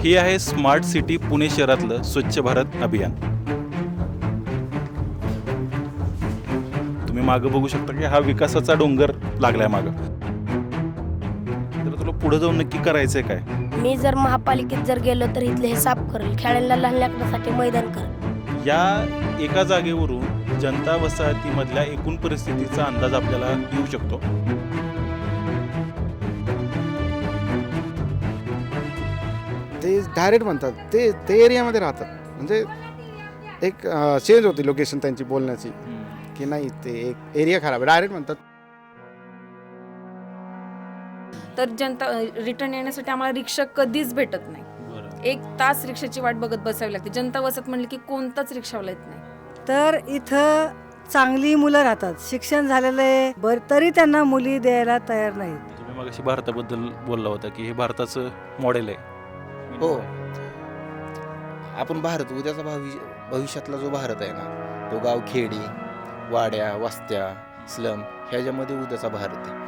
ही आहे smart city Pune शहरातलं स्वच्छ भारत अभियान. तुम्ही मागं बघू शकता की हा विकासाचा डोंगर लागलाय मागं. तर तुला पुढे जाऊन नक्की करायचंय काय? मी जर महापालिकेत जर गेलो तर इथले हे साफ करेल, खेळायला लहान लेकरांसाठी मैदान करेल. या एका जागेवरून जनता वसाहतीमधल्या एकूण परिस्थितीचा अंदाज आपल्याला येऊ शकतो. ते डायरेक्ट म्हणतात ते ते एरियामध्ये राहतात. म्हणजे एक चेंज होती लोकेशन त्यांची बोलण्याची की नाही ते एक एरिया खराब आहे डायरेक्ट म्हणतात. तर जनता रिटर्न येण्यासाठी आम्हाला रिक्षा कधीच भेटत नाही. 1 तास रिक्षाची वाट बघत बसावी लागते. जनता वसत म्हणलं की कोणताच रिक्षावाला येत नाही. तर इथं चांगली मुलं राहतात, शिक्षण झालेलं आहे तरी त्यांना मुली द्यायला तयार नाहीत. तुम्ही मगाशी भारताबद्दल बोलला होता की हे भारताचं मॉडेल आहे. हो, आपण भारत उद्याचा भविष्यातला जो भारत आहे ना तो गाव खेडी वाड्या वस्त्या स्लम ह्याच्यामध्ये उद्याचा भारत आहे.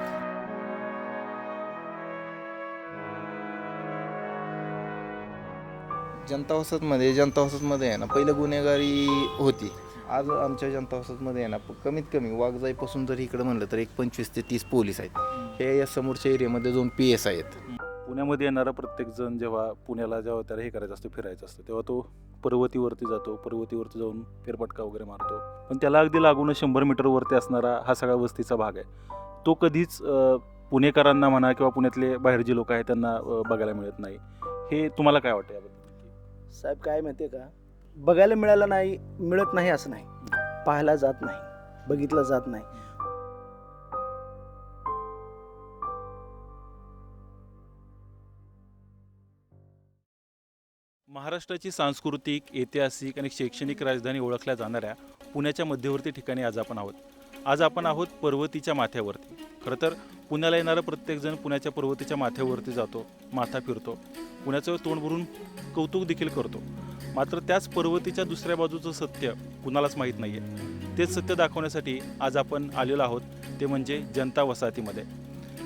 जनता वसतमध्ये आहे ना पहिलं गुन्हेगारी होती. आज आमच्या जनता वसतमध्ये आहे ना कमीत कमी वाघजाईपासून जर इकडं म्हणलं तर एक 25 ते 30 पोलीस आहेत. हे या समोरच्या एरियामध्ये 2 PS आहेत. पुण्यामध्ये येणारा प्रत्येक जण जेव्हा पुण्याला त्याला हे करायचं असतं, फिरायचं असतं, तेव्हा तो पर्वतीवरती जातो. पर्वतीवरती जाऊन फेरफटका वगैरे मारतो. पण त्याला अगदी लागून 100 मीटरवरती असणारा हा सगळा वस्तीचा भाग आहे. तो कधीच पुणेकरांना म्हणा किंवा पुण्यातले बाहेर जे लोक आहेत त्यांना बघायला मिळत नाही. हे तुम्हाला काय वाटतं याबद्दल? साहेब काय माहिती आहे का, बघायला मिळत नाही असं नाही, पाहायला जात नाही, बघितलं जात नाही. महाराष्ट्राची सांस्कृतिक, ऐतिहासिक आणि शैक्षणिक राजधानी ओळखल्या जाणाऱ्या पुण्याच्या मध्यवर्ती ठिकाणी आज आपण आहोत पर्वतीच्या माथ्यावरती. खरं तर पुण्याला येणारा प्रत्येकजण पुण्याच्या पर्वतीच्या माथ्यावरती जातो, माथा फिरतो, पुण्याचं तोंड भरून कौतुक देखील करतो. मात्र त्याच पर्वतीच्या दुसऱ्या बाजूचं सत्य कुणालाच माहीत नाही आहे. तेच सत्य दाखवण्यासाठी आज आपण आलेलो आहोत, ते म्हणजे जनता वसाहतीमध्ये.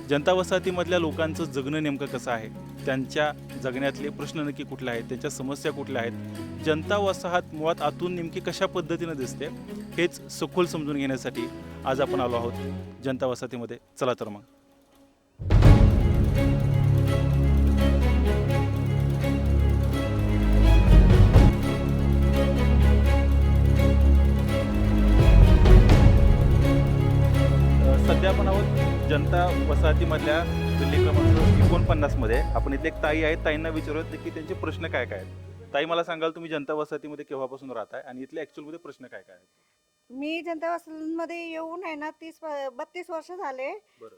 जनता वसाहतीमधल्या लोकांचं जगणं नेमकं कसं आहे, त्यांच्या जगण्यातले प्रश्न नक्की कुठले आहेत, त्यांच्या समस्या कुठल्या आहेत, जनता वसाहत मुळात आतून नेमकी कशा पद्धतीनं दिसते, हेच सखोल समजून घेण्यासाठी आज आपण आलो आहोत जनता वसाहतीमध्ये. चला तर मग. सध्या आपण आहोत जनता वसाहतीमधल्या गल्ली क्रमांक 49 मध्ये. आपण इथे एक ताई आहेत, ताईंना विचारूयात की त्यांचे प्रश्न काय काय आहेत. ताई, मला सांगाल तुम्ही जनता वसाहतीमध्ये केव्हापासून राहताय आणि इथले ॲक्च्युअलमध्ये प्रश्न काय काय आहेत? मी जनता वसतिमध्ये येऊन आहे ना 32 वर्ष झाले.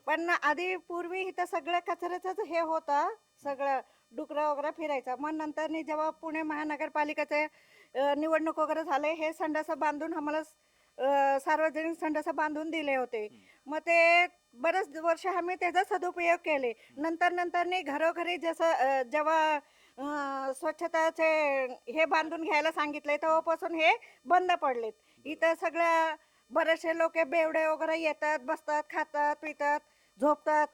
पण आधी पूर्वी इथं सगळं कचऱ्याच हे होतं, सगळं डुकरं वगैरे फिरायचं. मग नंतर जेव्हा पुणे महानगरपालिकेचे निवडणूक वगैरे झाले, हे संडास बांधून आम्हाला सार्वजनिक संडास बांधून दिले होते. मग ते बरेच वर्ष आम्ही त्याचा सदुपयोग केले. नंतर घरोघरी जसं जेव्हा स्वच्छताचे हे बांधून घ्यायला सांगितले तेव्हापासून हे बंद पडलेत. इथं सगळ्या बरेचसे लोक बेवडे वगैरे येतात, बसतात, खातात, पितात, झोपतात,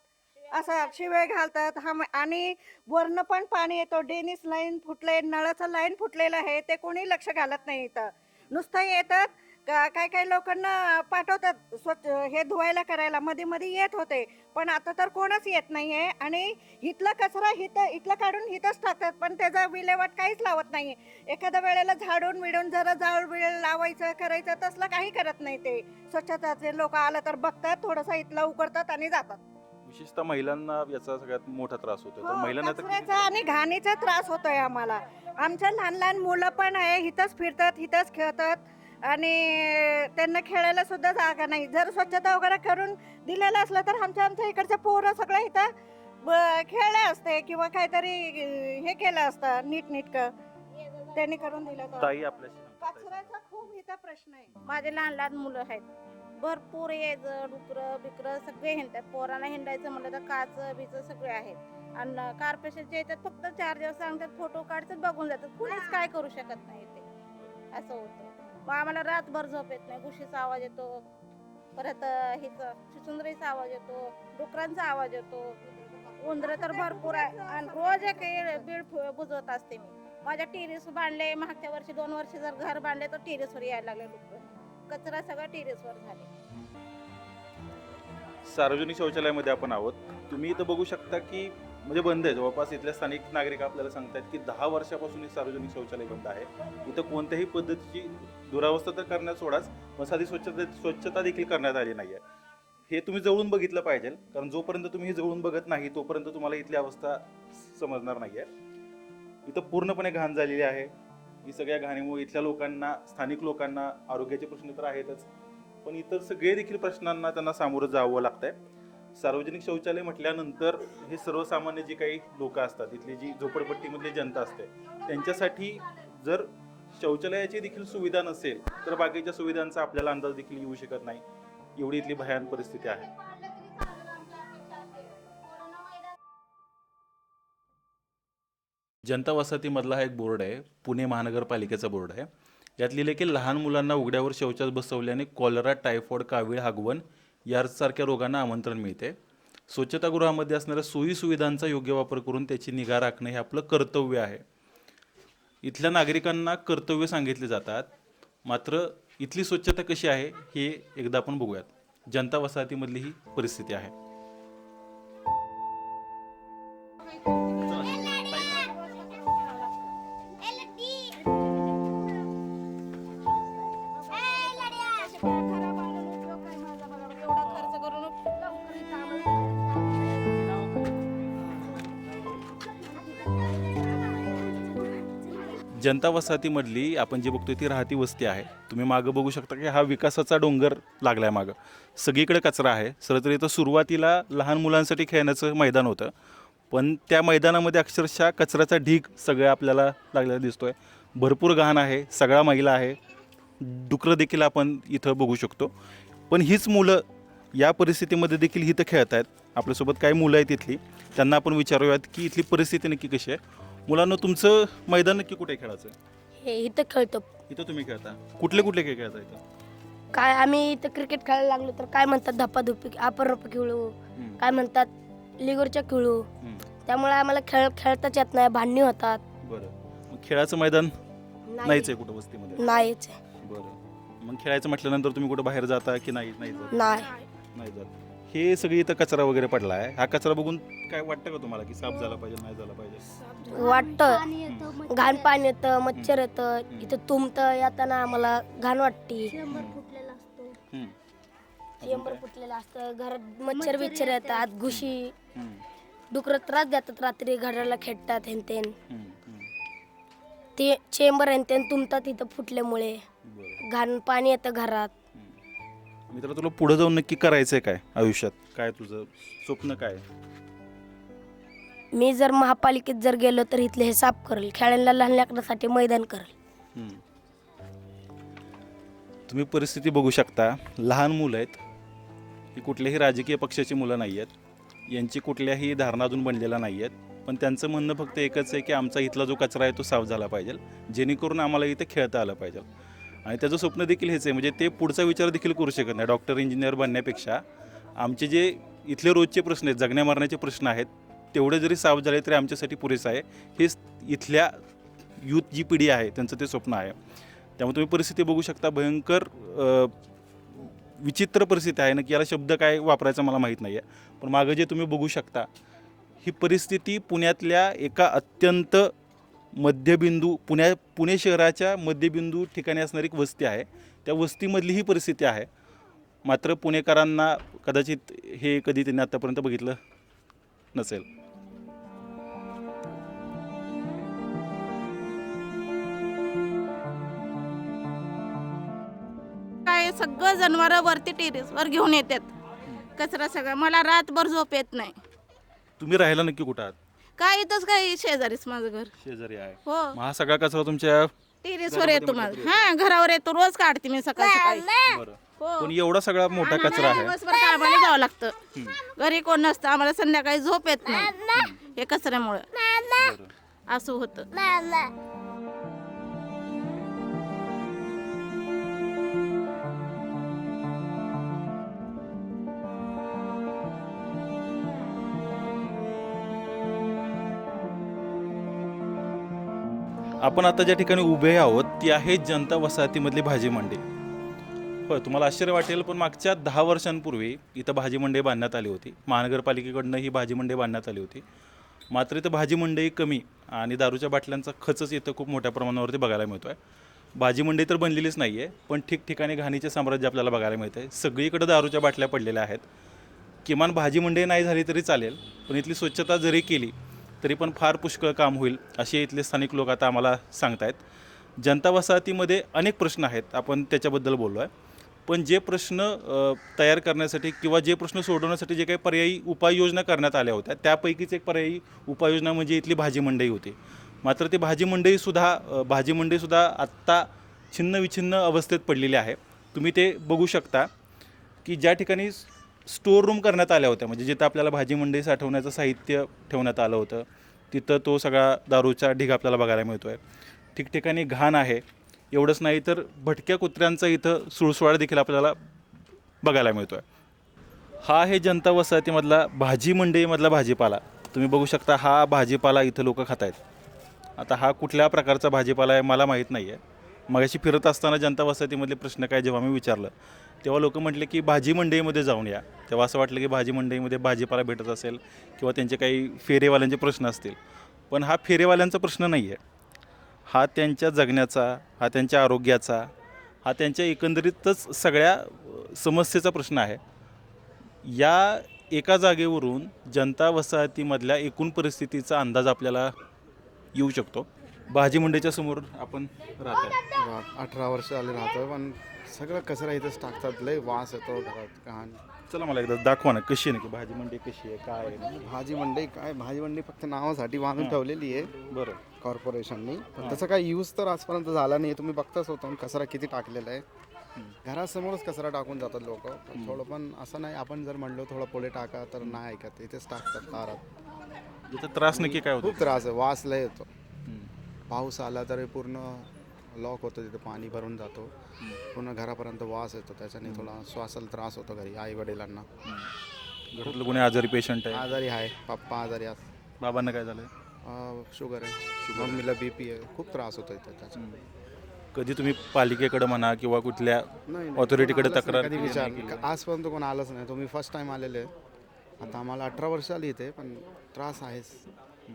असं शिवे घालतात. आणि वरनं पण पाणी येतो. ड्रेनेज लाईन फुटले, नळाचं लाईन फुटलेलं आहे, ते कोणी लक्ष घालत नाही. इथं नुसतं येतात, काही लोकांना पाठवतात स्वच्छ हे धुवायला करायला, मध्ये येत होते, पण आता तर कोणच येत नाहीये. आणि इथला कचरा इथलं काढून इथंच टाकतात, पण त्याचा विल्हेवाट काहीच लावत नाही. एखाद्या वेळेला झाडून विडून जरा जाळ लावायचं करायचं, तसलं काही करत नाही. ते स्वच्छताचे लोक आलं तर बघतात, थोडंसं इथलं उकरतात आणि जातात. विशेषतः महिलांना याचा सगळ्यात मोठा त्रास होतो. तर हो, महिलांना कचऱ्याचा आणि घाणीचा त्रास होतोय आम्हाला. आमच्या लहान मुलं पण आहे, इथंच फिरतात, इथंच खेळतात आणि त्यांना खेळायला सुद्धा जागा नाही. जर स्वच्छता वगैरे करून दिलेलं असलं तर आमच्या इकडचे पोरं सगळं इथं खेळले असते किंवा काहीतरी हे केलं असतं नीटनेटकं, त्यांनी करून दिलं. ताई आपल्याशी कचऱ्याचा खूप इथं प्रश्न आहे. माझे लहान मुलं आहेत, भरपूर यायचं, डुकरं बिकरं सगळे हिंडतात. पोरांना हिंडायचं म्हणलं तर काच बीच सगळे आहेत. आणि कॉर्पोरेशनचे येतात, फक्त 4 दिवस सांगतात, फोटो काढतात, बघून जातात. कुणीच काय करू शकत नाही. ते असं होतं. मग आम्हाला रातभर झोप येत नाही. घुशीचा आवाज येतो, परत हिचं चिचुंदरीचा आवाज येतो, डुकरांचा आवाज येतो. उंदरं तर भरपूर आहे आणि रोज एक बीड बुजवत असते मी. माझ्या टेरेस बांधले, मागच्या वर्षी 2 वर्ष जर घर बांधले तर टेरेसवर यायला लागले डुकरं. कचरा सगळा टेरेसवर झाले. सार्वजनिक शौचालयामध्ये आपण आहोत. तुम्ही इथं बघू शकता की म्हणजे बंद आहे. जवळपास इथल्या स्थानिक नागरिक आपल्याला सांगतात की 10 वर्षापासून हे सार्वजनिक शौचालय बंद आहे. इथं कोणत्याही पद्धतीची दुरावस्था तर करण्यात सोडाच, पण साधी स्वच्छता देखील करण्यात आली नाही आहे. हे तुम्ही जवळून बघितलं पाहिजे, कारण जोपर्यंत तुम्ही हे जवळून बघत नाही तोपर्यंत तुम्हाला इथली अवस्था समजणार नाही आहे. इथं पूर्णपणे घाण झालेली आहे. ही सगळ्या घाणीमुळे इथल्या लोकांना, स्थानिक लोकांना आरोग्याचे प्रश्न तर आहेतच, पण इतर सगळे देखील प्रश्नांना त्यांना सामोरं जावं लागतंय. सार्वजनिक शौचालय म्हटल्यानंतर हे सर्वसामान्य जे काही लोक असतात, इथली जी झोपडपट्टीमधली जनता असते, त्यांच्यासाठी जर शौचालयाची देखील सुविधा नसेल तर बाकीच्या सुविधांचा आपल्याला अंदाज देखील येऊ शकत नाही. एवढी इथली भयान परिस्थिती आहे. जनता वसाहतीमधला हा एक बोर्ड आहे, पुणे महानगरपालिकेचा बोर्ड आहे. यात लिहिले की लहान मुलांना उघड्यावर शौचास बसवल्याने कॉलरा, टायफॉइड, कावीळ, हागवण यासारख्या रोगांना आमंत्रण मिळते. स्वच्छतागृहामध्ये असणाऱ्या सोयी सुविधांचा योग्य वापर करून त्याची निगा राखणे हे आपलं कर्तव्य आहे. इथल्या नागरिकांना कर्तव्य सांगितले जातात, मात्र इथली स्वच्छता कशी आहे हे एकदा आपण बघूयात. जनता वसाहतीमधली ही परिस्थिती आहे. जनता वसाहतीमधली आपण जे बघतोय ती राहती वस्ती आहे. तुम्ही मागं बघू शकता की हा विकासाचा डोंगर लागलाय मागं. सगळीकडे कचरा आहे. सरळ तर इथं सुरुवातीला लहान मुलांसाठी खेळण्याचं मैदान होतं, पण त्या मैदानामध्ये अक्षरशः कचऱ्याचा ढीग सगळं आपल्याला लागलेला दिसतोय. भरपूर घाण आहे, सगळा मैला आहे. डुकरं देखील आपण इथं बघू शकतो. पण हीच मुलं या परिस्थितीमध्ये देखील इथं खेळत आहेत. आपल्यासोबत काही मुलं आहेत इथली, त्यांना आपण विचारूयात की इथली परिस्थिती नक्की कशी आहे. मुलांना तुमचं मैदान नक्की कुठे खेळायचं? हे इथं खेळतो. इथं तुम्ही खेळता? कुठले कुठले खेळ खेळता इथं? काय आम्ही इथं क्रिकेट खेळायला लागलो तर काय म्हणतात धप्पाधुप्पी, आपण रप्पा खेळू, काय म्हणतात लिगोरच्या खेळू. त्यामुळे आम्हाला खेळताच येत नाही, भांडणी होतात. बरं, मग खेळाचं मैदान नाहीच आहे कुठं वस्तीमध्ये? नाहीच. बरं, मग खेळायचं म्हटल्यानंतर तुम्ही कुठं बाहेर जाता की नाही? नाही जात. हे सगळी इथं कचरा वगैरे पडला आहे. हा कचरा बघून काय वाटतं का तुम्हाला की साफ झाला पाहिजे, नाही झाला पाहिजे? वाटतं. घाण पाणी येतं, मच्छर येतं, इथं तुंबतं, येताना आम्हाला घाण वाटते. चेंबर फुटलेलं असतं, घरात मच्छर बिच्छर येतात, घुशी, डुकरं त्रास देतात, रात्री घराला खेळतात. हेनतेन ते चेंबर हेनतेन तुंबतात इथं फुटल्यामुळे. घाण पाणी येतं घरात. मित्र, तुला पुढे जाऊन नक्की करायचंय काय आयुष्यात? काय तुझं स्वप्न काय? मी जर महापालिकेत जर गेलो तर इथले हे साफ करेल, खेळायला लहान लेकरांसाठी मैदान करेल. तुम्ही परिस्थिती बघू शकता. लहान मुलं आहेत, ही कुठल्याही राजकीय पक्षाची मुलं नाही आहेत, यांची कुठल्याही धारणा अजून बनलेला नाही आहेत, पण त्यांचं म्हणणं फक्त एकच आहे की आमचा इथला जो कचरा आहे तो साफ झाला पाहिजे, जेणेकरून आम्हाला इथे खेळता आलं पाहिजे. आणि त्याचं स्वप्न देखील हेच आहे. म्हणजे ते पुढचा विचार देखील करू शकत नाही. डॉक्टर, इंजिनियर बनण्यापेक्षा आमचे जे इथले रोजचे प्रश्न आहेत, जगण्या मरण्याचे प्रश्न आहेत, तेवढे जरी साफ झाले तरी आमच्यासाठी पुरेसं आहे. हे इथल्या यूथ जी पिढी आहे त्यांचं ते स्वप्न आहे. त्यामुळे तुम्ही परिस्थिती बघू शकता. भयंकर विचित्र परिस्थिती आहे ना, की याला शब्द काय वापरायचा मला माहीत नाही आहे. पण मागं जे तुम्ही बघू शकता ही परिस्थिती पुण्यातल्या एका अत्यंत मध्यबिंदू, पुणे शहराच्या मध्यबिंदू ठिकाणी असणारी एक वस्ती आहे. त्या वस्तीमधली ही परिस्थिती आहे. मात्र पुणेकरांना कदाचित हे कधी त्यांनी आतापर्यंत बघितलं नसेल. काय सगळं जनावरं वरती टेरेसवर घेऊन येतात कचरा सगळा. मला रातभर झोप येत नाही. तुम्ही राहायला नक्की कुठं आहात? काय इथंच काय शेजारीच माझं घर. शेजारी आहे. हो, मग हा सगळा कचरा तुमच्या टेरेसवर येतो माझं. हा, घरावर येतो, रोज काढते मी सकाळी सकाळी. बरं, हो. पण एवढा सगळा मोठा कचरा आहे. दिवसभर कामाला जावं लागतं. घरी कोण नसतं, आम्हाला संध्याकाळी झोप येत नाही हे कचऱ्यामुळे. असं होतं. आपण आता ज्या ठिकाणी उभे आहोत ती आहे जनता वसाहतीमधली भाजी मंडी. होय, तुम्हाला आश्चर्य वाटेल पण मागच्या 10 वर्षांपूर्वी इथं भाजी मंडई बांधण्यात आली होती. महानगरपालिकेकडनं ही भाजी मंडई बांधण्यात आली होती. मात्र इथं भाजी मंडई कमी आणि दारूच्या बाटल्यांचा खचच इथं खूप मोठ्या प्रमाणावरती बघायला मिळतो आहे. भाजी मंडई तर बनलेलीच नाही आहे, पण ठिकठिकाणी घाणीचे साम्राज्य आपल्याला बघायला मिळतं आहे. सगळीकडे दारूच्या बाटल्या पडलेल्या आहेत. किमान भाजी मंडई नाही झाली तरी चालेल, पण इथली स्वच्छता जरी केली तरी पण फार पुष्कळ काम होईल असे इथले स्थानिक लोक आता आम्हाला सांगतायत. जनता वसाहतीमध्ये अनेक प्रश्न आहेत, आपण त्याच्याबद्दल बोललो आहे. पण जे प्रश्न तयार करण्यासाठी किंवा जे प्रश्न सोडवण्यासाठी जे काही पर्यायी उपाययोजना करण्यात आल्या होत्या त्यापैकीच एक पर्यायी उपाययोजना म्हणजे इथली भाजी मंडई होती. मात्र ती भाजी मंडईसुद्धा आत्ता छिन्नविछिन्न अवस्थेत पडलेली आहे. तुम्ही ते बघू शकता की ज्या ठिकाणी स्टोअर रूम करण्यात आल्या होत्या, म्हणजे जिथं आपल्याला भाजी मंडई साठवण्याचं साहित्य ठेवण्यात आलं होतं, तिथं तो सगळा दारूचा ढीग आपल्याला बघायला मिळतो आहे. ठिकठिकाणी घाण आहे. एवढंच नाही तर भटक्या कुत्र्यांचा इथं सुळसुळाट देखील आपल्याला बघायला मिळतो आहे. हा आहे जनता वसाहतीमधला भाजी मंडईमधला भाजीपाला. तुम्ही बघू शकता हा भाजीपाला इथं लोक खात आहेत. आता हा कुठल्या प्रकारचा भाजीपाला आहे मला माहीत नाही आहे. मगाशी फिरत असताना जनता वसाहतीमधले प्रश्न काय जेव्हा मी विचारलं तेव्हा लोक म्हटले की भाजी मंडईमध्ये जाऊन या. तेव्हा असं वाटलं की भाजी मंडईमध्ये भाजीपाला भेटत असेल किंवा त्यांचे काही फेरेवाल्यांचे प्रश्न असतील. पण हा फेरेवाल्यांचा प्रश्न नाही आहे. हा त्यांच्या जगण्याचा, हा त्यांच्या आरोग्याचा, हा त्यांच्या एकंदरीतच सगळ्या समस्येचा प्रश्न आहे. या एका जागेवरून जनता वसाहतीमधल्या एकूण परिस्थितीचा अंदाज आपल्याला येऊ शकतो. भाजी मंडईच्या समोर आपण राहतो. 18 वर्ष आले राहतो, पण सगळं कचरा इथंच टाकतात. लय वास येतो घरात घाण. चला मला एकदा दाखवा ना कशी आहे, नक्की भाजी मंडई कशी आहे, काय आहे. भाजी मंडई फक्त नावासाठी बांधून ठेवलेली आहे बरं. कॉर्पोरेशननी, पण त्याचा काही यूज तर आजपर्यंत झाला नाही. तुम्ही बघताच होता कचरा किती टाकलेला आहे. घरासमोरच कचरा टाकून जातात लोक. थोडं पण असं नाही, आपण जर म्हणलो थोडं पुढे टाका तर नाही ऐकत, इथेच टाकतात दारात. याचा त्रास नक्की काय होतो? खूप त्रास आहे, वास लय येतो. पाऊस आला तरी पूर्ण लॉक होतं, तिथे पाणी भरून जातो, पूर्ण घरापर्यंत वास येतो. त्याच्याने थोडा श्वासाला त्रास होतो घरी आई वडिलांना. घरातलं कोणी आजारी पेशंट आहे? आजारी आहे, पप्पा आजारी आहेत, बाबांना काय झालं? शुगर आहे, मम्मीला BP आहे. खूप त्रास होतो इथे त्याचा. कधी तुम्ही पालिकेकडे म्हणा किंवा कुठल्या ऑथॉरिटीकडे तक्रार कधी केली विचार नाही? आजपर्यंत कोण आलंच नाही. तुम्ही फर्स्ट टाइम आलेले. आता आम्हाला 18 वर्ष आली इथे, पण त्रास आहेच.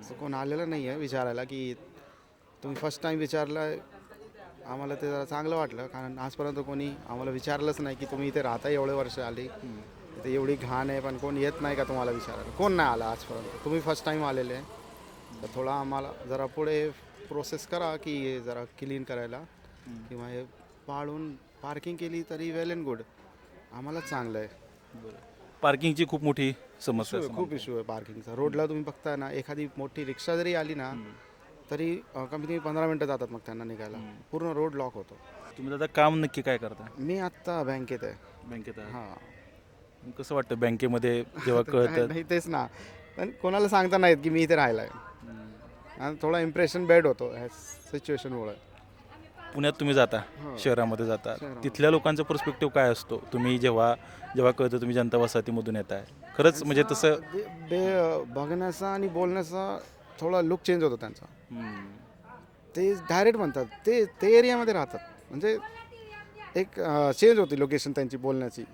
असं कोण आलेलं नाही आहे विचारायला की तुम्ही फर्स्ट टाइम विचारलं. आम्हाला ते जरा चांगलं वाटलं, कारण आजपर्यंत कोणी आम्हाला विचारलंच नाही की तुम्ही इथे राहता एवढे वर्ष आली, इथे एवढी घाण आहे, पण कोण येत नाही का तुम्हाला विचारायला. कोण नाही आला आजपर्यंत. तुम्ही फर्स्ट टाईम आलेले आहे, तर थोडा आम्हाला जरा पुढे प्रोसेस करा की हे जरा क्लीन करायला, किंवा हे पाळून पार्किंग केली तरी वेल अँड गुड. आम्हाला चांगलं आहे. पार्किंगची खूप मोठी समस्या आहे. खूप इश्यू आहे पार्किंगचा. रोडला तुम्ही बघताय ना, एखादी मोठी रिक्षा जरी आली ना तरी कमीत कमी 15 मिनटं जातात मग त्यांना निघायला. पूर्ण रोड लॉक होतो. तुम्ही दादा काम नक्की काय करता? मी आत्ता बँकेत आहे. बँकेत आहे. हां, कसं वाटतं बँकेमध्ये जेव्हा कळतं? नाही तेच ना, पण कोणाला सांगता नाहीत की मी इथे राहिला आहे. आणि थोडा इम्प्रेशन बॅड होतो ह्या सिच्युएशनमुळे. पुण्यात तुम्ही जाता, शहरामध्ये जाता, तिथल्या लोकांचा पर्स्पेक्टिव्ह काय असतो? तुम्ही जेव्हा कळतं तुम्ही जनता वसाहतीमधून येत आहे, खरंच म्हणजे तसं बघण्याचा आणि बोलण्याचा थोडा लुक चेंज होतो त्यांचा. ते डायरेक्ट म्हणतात, ते एरियामध्ये राहतात, म्हणजे एक चेंज होती लोकेशन त्यांची बोलण्याची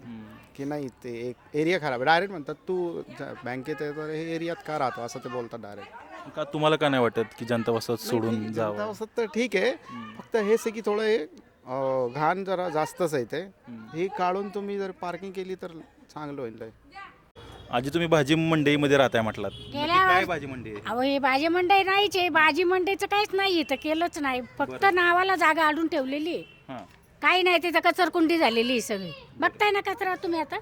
की नाही ते एक एरिया खराब आहे. डायरेक्ट म्हणतात तू बँकेत आहे तर हे एरियात का राहतो, असं ते बोलतात डायरेक्ट. का तुम्हाला का नाही वाटत की जनता वसाहत सोडून जावं? जनता वसाहत तर ठीक आहे, फक्त हेच आहे की थोडं हे घाण जरा जास्तच आहे. ते हे काढून तुम्ही जर पार्किंग केली तर चांगलं होईल. आजी तुम्ही भाजी मंडईमध्ये राहताय म्हटलात, काय भाजी मंडई आहे? अहो ही भाजी मंडई नाहीच आहे. भाजी मंडईचं काहीच नाही इथं, केलंच नाही. फक्त नावाला जागा आडून ठेवलेली आहे. हां. काही नाही, तिथं कचरकुंडी झालेली आहे सगळी. बघताय ना कचरा तुम्ही आता.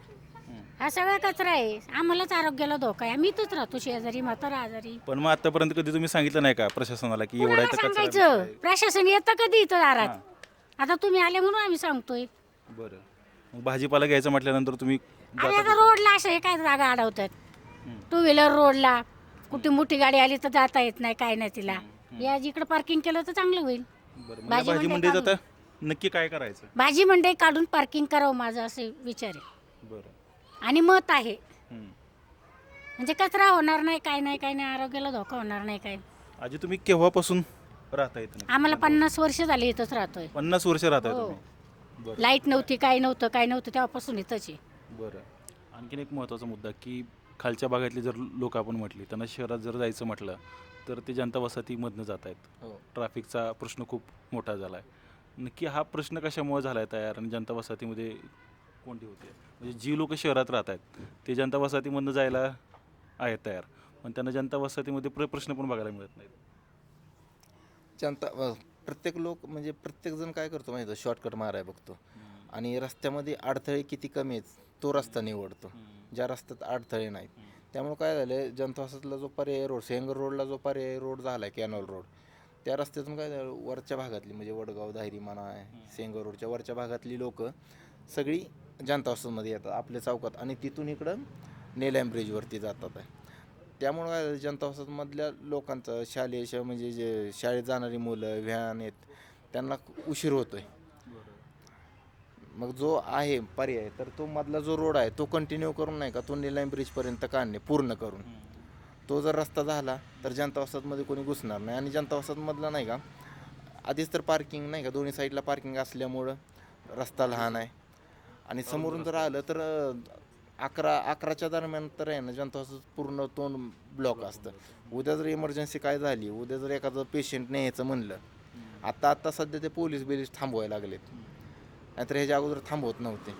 हा सगळा कचरा आहे. आम्हालाच आरोग्याला धोका आहे. आम्ही इथंच राहतो शेजारी, म्हातारा आजारी. पण मग आतापर्यंत कधी तुम्ही सांगितलं नाही का प्रशासनाला की एवढा कोणाला इथं कचरा सांगायचं? दिसतोय? प्रशासन येतं कधी इथं दारात? आता तुम्ही आले म्हणून आम्ही सांगतोय. बरं, मग भाजीपाला घ्यायचं म्हटल्यानंतर तुम्ही अरे जाता आता रोडला असं हे काय जागा अडवतात. 2 व्हीलर रोडला कुठे मोठी गाडी आली तर जाता येत नाही, काय नाही तिला. या जिकडे पार्किंग केलं तर चांगलं होईल. बरं, मग या भाजी मंडईत आता नक्की काय करायचं? भाजी मंडई काढून पार्किंग करावं, माझं असे विचार आहे बरं. आणि मत आहे. हं. म्हणजे कचरा होणार नाही, काय नाही, काय नाही, आरोग्याला धोका होणार नाही काय. आजी तुम्ही केव्हापासून राहता येत नाही? आम्हाला 50 वर्ष झाले इथंच राहतोय. 50 वर्ष राहताय हो. तुम्ही? बरं लाईट नव्हती, काय नव्हतं तेव्हापासून इथंच आहे. बरं. आणखीन एक महत्त्वाचा मुद्दा की खालच्या भागातली जर लोक आपण म्हटली त्यांना शहरात जर जायचं म्हटलं तर ते जनता वसाहतीमधनं जात आहेत. हो. ट्रॅफिकचा प्रश्न खूप मोठा झाला आहे. नक्की हा प्रश्न कशामुळे झाला आहे तयार आणि जनता वसाहतीमध्ये कोणती होते? म्हणजे जी लोक शहरात राहत आहेत ते जनता वसाहतीमधनं जायला आहेत तयार, पण त्यांना जनता वसाहतीमध्ये प्रश्न पण बघायला मिळत नाहीत. प्रत्येक लोक म्हणजे प्रत्येकजण काय करतो माहिती आहे, शॉर्टकट माराय बघतो आणि रस्त्यामध्ये अडथळे किती कमी आहेत तो रस्ता निवडतो, ज्या रस्त्यात अडथळे नाहीत. त्यामुळे काय झालं, जनता वसाहतीला जो पर्याय रोड, सेंगर रोडला जो पर्याय रोड झाला आहे कॅनॉल रोड, त्या रस्त्यातून काय झालं, वरच्या भागातली म्हणजे वडगाव धायरी म्हणा सेंगर रोडच्या वरच्या भागातली लोक सगळी जनता वसाहतीमध्ये येतात आपल्या चौकात आणि तिथून इकडं नेलॅम ब्रिजवरती जातात आहे. त्यामुळे काय झालं, जनता वसाहतीमधल्या लोकांचं शालेय म्हणजे जे शाळेत जाणारी मुलं व्हॅन आहेत त्यांना उशीर होतोय. मग जो आहे पर्याय तर तो मधला जो रोड आहे तो कंटिन्यू करून नाही का तो नेलाम ब्रिजपर्यंत काढणे पूर्ण करून, तो जर रस्ता झाला तर जनता वसाहतमध्ये कोणी घुसणार नाही. आणि जनता वसाहतमधला नाही का आधीच तर पार्किंग नाही का दोन्ही साईडला पार्किंग असल्यामुळं रस्ता लहान आहे आणि समोरून जर आलं तर 11च्या दरम्यान तर आहे ना जनता वसाहत पूर्ण तोंड ब्लॉक असतं. उद्या जर इमर्जन्सी काय झाली, उद्या जर एखादं पेशंट न्यायचं म्हणलं, आता सध्या ते पोलीस थांबवायला लागलेत, नाहीतर ह्याच्या अगोदर थांबवत नव्हते.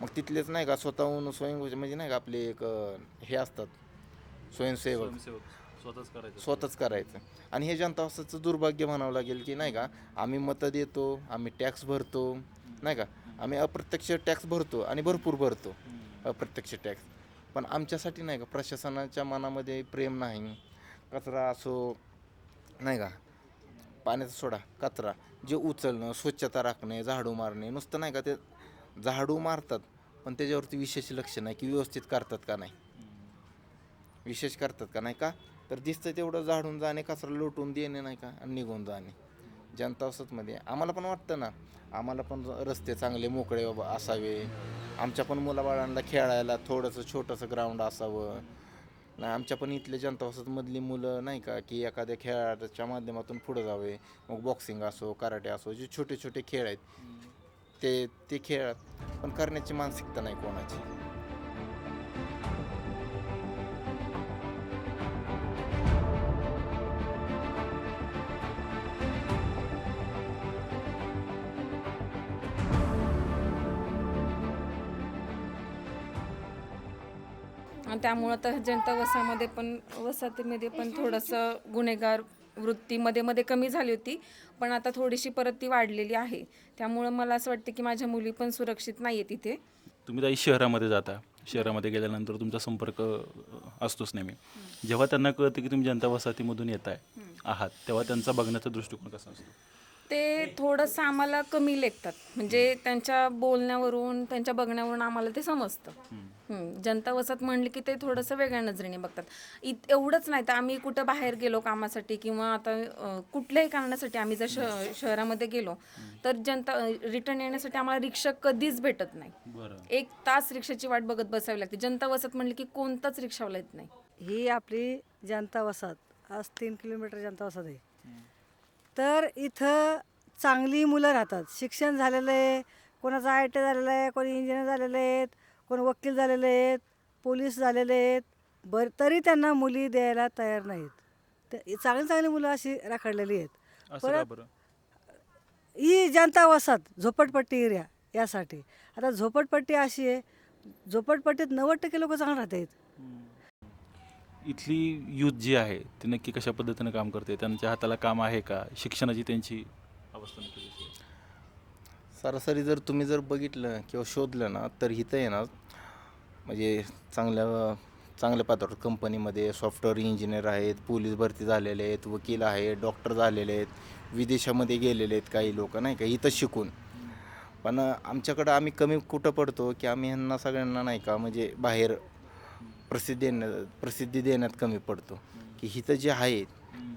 मग तिथलेच नाही का स्वतःहून म्हणजे नाही का आपले एक हे असतात स्वयंसेवक स्वतःच करायचं. आणि हे जनता वसाहतीचं दुर्भाग्य म्हणावं लागेल की नाही का आम्ही मतं देतो, आम्ही टॅक्स भरतो नाही का, आम्ही अप्रत्यक्ष टॅक्स भरतो आणि भरपूर भरतो अप्रत्यक्ष टॅक्स, पण आमच्यासाठी नाही का प्रशासनाच्या मनामध्ये प्रेम नाही. कचरा असो नाही का, पाण्याचा सोडा कचरा जे उचलणं, स्वच्छता राखणे, झाडू मारणे, नुसतं नाही का ते झाडू मारतात पण त्याच्यावरती विशेष लक्ष नाही की व्यवस्थित करतात का नाही, विशेष करतात का नाही. का तर दिसतं तेवढं झाडून जाणे, कचरा लोटून देणे नाही का आणि निघून जाणे. जनता वसाहतमध्ये आम्हाला पण वाटतं ना, आम्हाला पण रस्ते चांगले मोकळे असावे, आमच्या पण मुलाबाळांना खेळायला थोडंसं छोटंसं ग्राउंड असावं नाही. आमच्या पण इथल्या जनता वसाहतमधली मुलं नाही का की एखाद्या खेळाच्या माध्यमातून पुढे जावे, मग बॉक्सिंग असो कराटे असो जे छोटे छोटे खेळ आहेत ते खेळात पण करण्याची मानसिकता नाही कोणाची. आणि त्यामुळं तर जनता वसाहतीमध्ये पण थोडंसं गुन्हेगार वृत्ती मध्ये कमी झाली होती, पण आता थोडीशी परत ती वाढलेली आहे. त्यामुळं मला असं वाटतं की माझ्या मुली पण सुरक्षित नाही आहे तिथे. तुम्ही ताई शहरामध्ये जाता, शहरामध्ये गेल्यानंतर तुमचा संपर्क असतोच नेहमी. जेव्हा त्यांना कळतं की तुम्ही जनता वसाहतीमधून आहात तेव्हा त्यांचा बघण्याचा दृष्टिकोन कसा असतो? ते थोडंसं आम्हाला कमी लेखतात, म्हणजे त्यांच्या बोलण्यावरून त्यांच्या बघण्यावरून आम्हाला ते समजतं. जनता वसाहत म्हणली की ते थोडंसं वेगळ्या नजरेने बघतात. एवढंच नाही तर आम्ही कुठं बाहेर गेलो कामासाठी किंवा आता कुठल्याही कारणासाठी आम्ही जर शहरामध्ये गेलो तर रिटर्न येण्यासाठी आम्हाला रिक्षा कधीच भेटत नाही. 1 तास रिक्षाची वाट बघत बसावी लागते. जनता वसाहत म्हणली की कोणताच रिक्षावाला येत नाही. ही आपली जनता वसाहत आज 3 किलोमीटर जनता वसाहत आहे. तर इथं चांगली मुलं राहतात, शिक्षण झालेलं आहे, कोणाचं IIT झालेलं आहे, कोणी इंजिनियर झालेले आहेत, कोणी वकील झालेले आहेत, पोलीस झालेले आहेत, तरी त्यांना मुली द्यायला तयार नाहीत. चांगली चांगली मुलं अशी राखडलेली आहेत. परत ही जनता वसाहत झोपडपट्टी एरिया यासाठी. आता झोपडपट्टी अशी आहे, झोपडपट्टीत 90% लोक चांगले राहतात. इथली यूथ जी आहे ती नक्की कशा पद्धतीनं काम करते, त्यांच्या हाताला काम आहे का, शिक्षणाची त्यांची अवस्था नक्की कशी आहे? सरासरी जर तुम्ही जर बघितलं किंवा शोधलं ना तर इथं आहे ना म्हणजे चांगल्या पातळीवर कंपनीमध्ये सॉफ्टवेअर इंजिनियर आहेत, पोलीस भरती झालेले आहेत, वकील आहेत, डॉक्टर झालेले आहेत, विदेशामध्ये गेलेले आहेत काही लोक नाही का इथं शिकून. पण आमच्याकडं आम्ही कमी कुठं पडतो की आम्ही ह्यांना सगळ्यांना नाही का म्हणजे बाहेर प्रसिद्धी देण्यात कमी पडतो की इथं जे आहे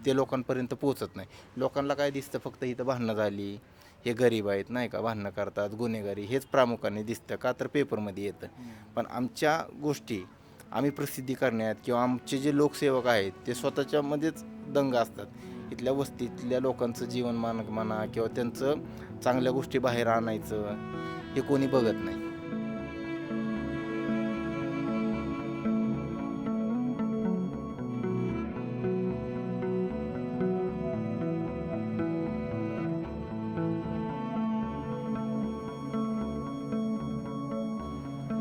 ते लोकांपर्यंत पोचत नाही. लोकांना काय दिसतं फक्त इथं भांडणं झाली, हे गरीब आहेत नाही का, भांडणं करतात, गुन्हेगारी हेच प्रामुख्याने दिसतं का तर पेपरमध्ये येतं. पण आमच्या गोष्टी आम्ही प्रसिद्धी करण्यात किंवा आमचे जे लोकसेवक आहेत ते स्वतःच्यामध्येच दंग असतात इथल्या वस्तीतल्या लोकांचं जीवनमान म्हणा किंवा त्यांचं चांगल्या गोष्टी बाहेर आणायचं हे कोणी बघत नाही.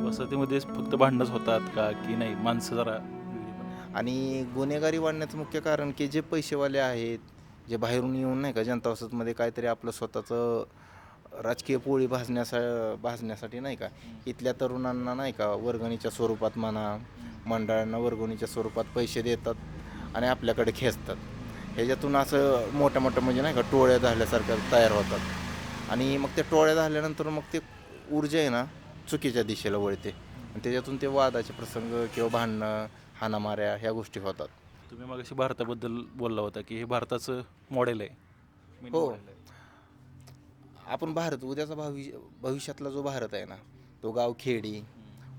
वसतीमध्ये फक्त भांडणच होतात का की नाही माणसं जरा वेगळी पण? आणि गुन्हेगारी वाढण्याचं मुख्य कारण की जे पैसेवाले आहेत, जे बाहेरून येऊन नाही का जनता वसतमध्ये काहीतरी आपलं स्वतःचं राजकीय पोळी भाजण्यासाठी नाही का इथल्या तरुणांना नाही का वर्गणीच्या स्वरूपात म्हणा, मंडळांना वर्गणीच्या स्वरूपात पैसे देतात आणि आपल्याकडे खेचतात. ह्याच्यातून असं मोठ्या मोठ्या म्हणजे नाही का टोळ्या झाल्यासारख्या तयार होतात आणि मग त्या टोळ्या झाल्यानंतर मग ते ऊर्जा आहे ना चुकीच्या दिशेला वळते आणि त्याच्यातून ते वादाचे प्रसंग किंवा भांडणं, हाणामाऱ्या ह्या गोष्टी होतात. तुम्ही मग भारताबद्दल बोलला होता की हे भारताचं मॉडेल आहे. Main हो. model आहे. आपण भारत उद्याचा भविष्यातला जो भारत आहे ना तो गावखेडी,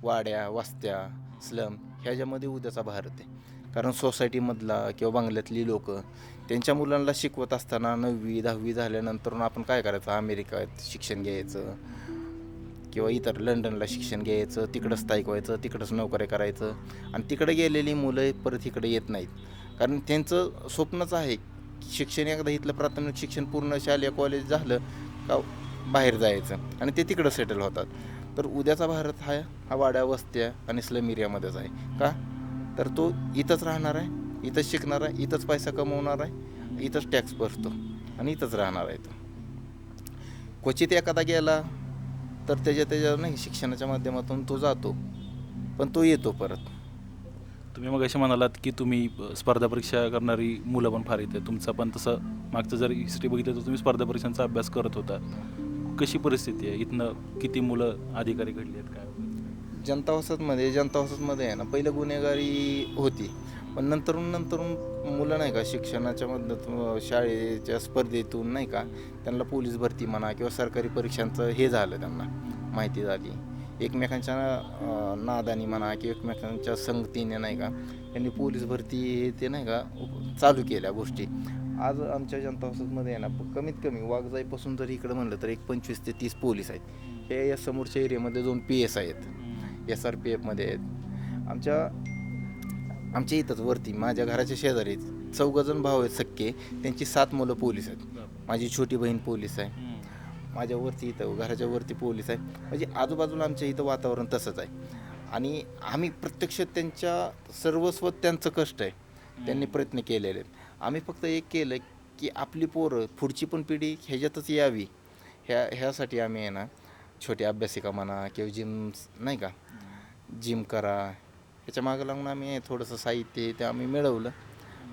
वाड्या, वस्त्या, स्लम ह्याच्यामध्ये उद्याचा भारत आहे. कारण सोसायटीमधला किंवा बंगल्यातली लोक त्यांच्या मुलांना शिकवत असताना 9वी 10वी झाल्यानंतर आपण काय करायचं, अमेरिकेत शिक्षण घ्यायचं किंवा इतर लंडनला शिक्षण घ्यायचं, तिकडं स्थायिक व्हायचं, तिकडंच नोकऱ्या करायचं आणि तिकडे गेलेली मुलं परत इकडे येत नाहीत. कारण त्यांचं स्वप्नच आहे शिक्षण एकदा इथलं प्राथमिक शिक्षण पूर्ण शालेय कॉलेज झालं का बाहेर जायचं आणि ते तिकडं सेटल होतात. तर उद्याचा भारत हा वाड्या, वस्त्या आणि स्लम एरियामध्येच आहे. का तर तो इथंच राहणार आहे, इथंच शिकणार आहे, इथंच पैसा कमवणार आहे, इथंच टॅक्स भरतो आणि इथंच राहणार आहे. तो क्वचित एखादा गेला तर त्याच्या नाही शिक्षणाच्या माध्यमातून तो जातो पण तो येतो परत. तुम्ही मग असे म्हणालात की तुम्ही स्पर्धा परीक्षा करणारी मुलं पण फार येते. तुमचा पण तसं मागचं जर हिस्ट्री बघितलं तर तुम्ही स्पर्धा परीक्षांचा अभ्यास करत होता. कशी परिस्थिती आहे इथनं, किती मुलं अधिकारी घडली आहेत काय? जनता वसतमध्ये आहे ना पहिलं गुन्हेगारी होती पण नंतरून मुलं नाही का शिक्षणाच्या मधून शाळेच्या स्पर्धेतून नाही का त्यांना पोलीस भरती म्हणा किंवा सरकारी परीक्षांचं हे झालं, त्यांना माहिती झाली. एकमेकांच्या नादानी म्हणा किंवा एकमेकांच्या संगतीने नाही का त्यांनी पोलीस भरती ते नाही का चालू केल्या गोष्टी. आज आमच्या जनता वसतमध्ये आहे ना कमीत कमी वाघजाईपासून जर इकडं म्हणलं तर एक 25 ते 30 पोलीस आहेत. हे या समोरच्या एरियामध्ये 2 PS आहेत, SRPFमध्ये आहेत. आमच्या इथंच वरती माझ्या घराच्या शेजारी 4 जण भाऊ आहेत सख्खे, त्यांची 7 मुलं पोलीस आहेत. माझी छोटी बहीण पोलीस आहे, माझ्या वरती इथं घराच्या वरती पोलीस आहे. म्हणजे आजूबाजूला आमच्या इथं वातावरण तसंच आहे आणि आम्ही प्रत्यक्ष त्यांच्या सर्वस्व त्यांचं कष्ट आहे, त्यांनी प्रयत्न केलेले आहेत. आम्ही फक्त एक केलं की आपली पोरं पुढची पण पिढी ह्याच्यातच यावी ह्यासाठी आम्ही आहे ना छोटी अभ्यासिका म्हणा किंवा नाही का जिम करा ह्याच्या मागं लागून आम्ही थोडंसं साहित्य ते आम्ही मिळवलं.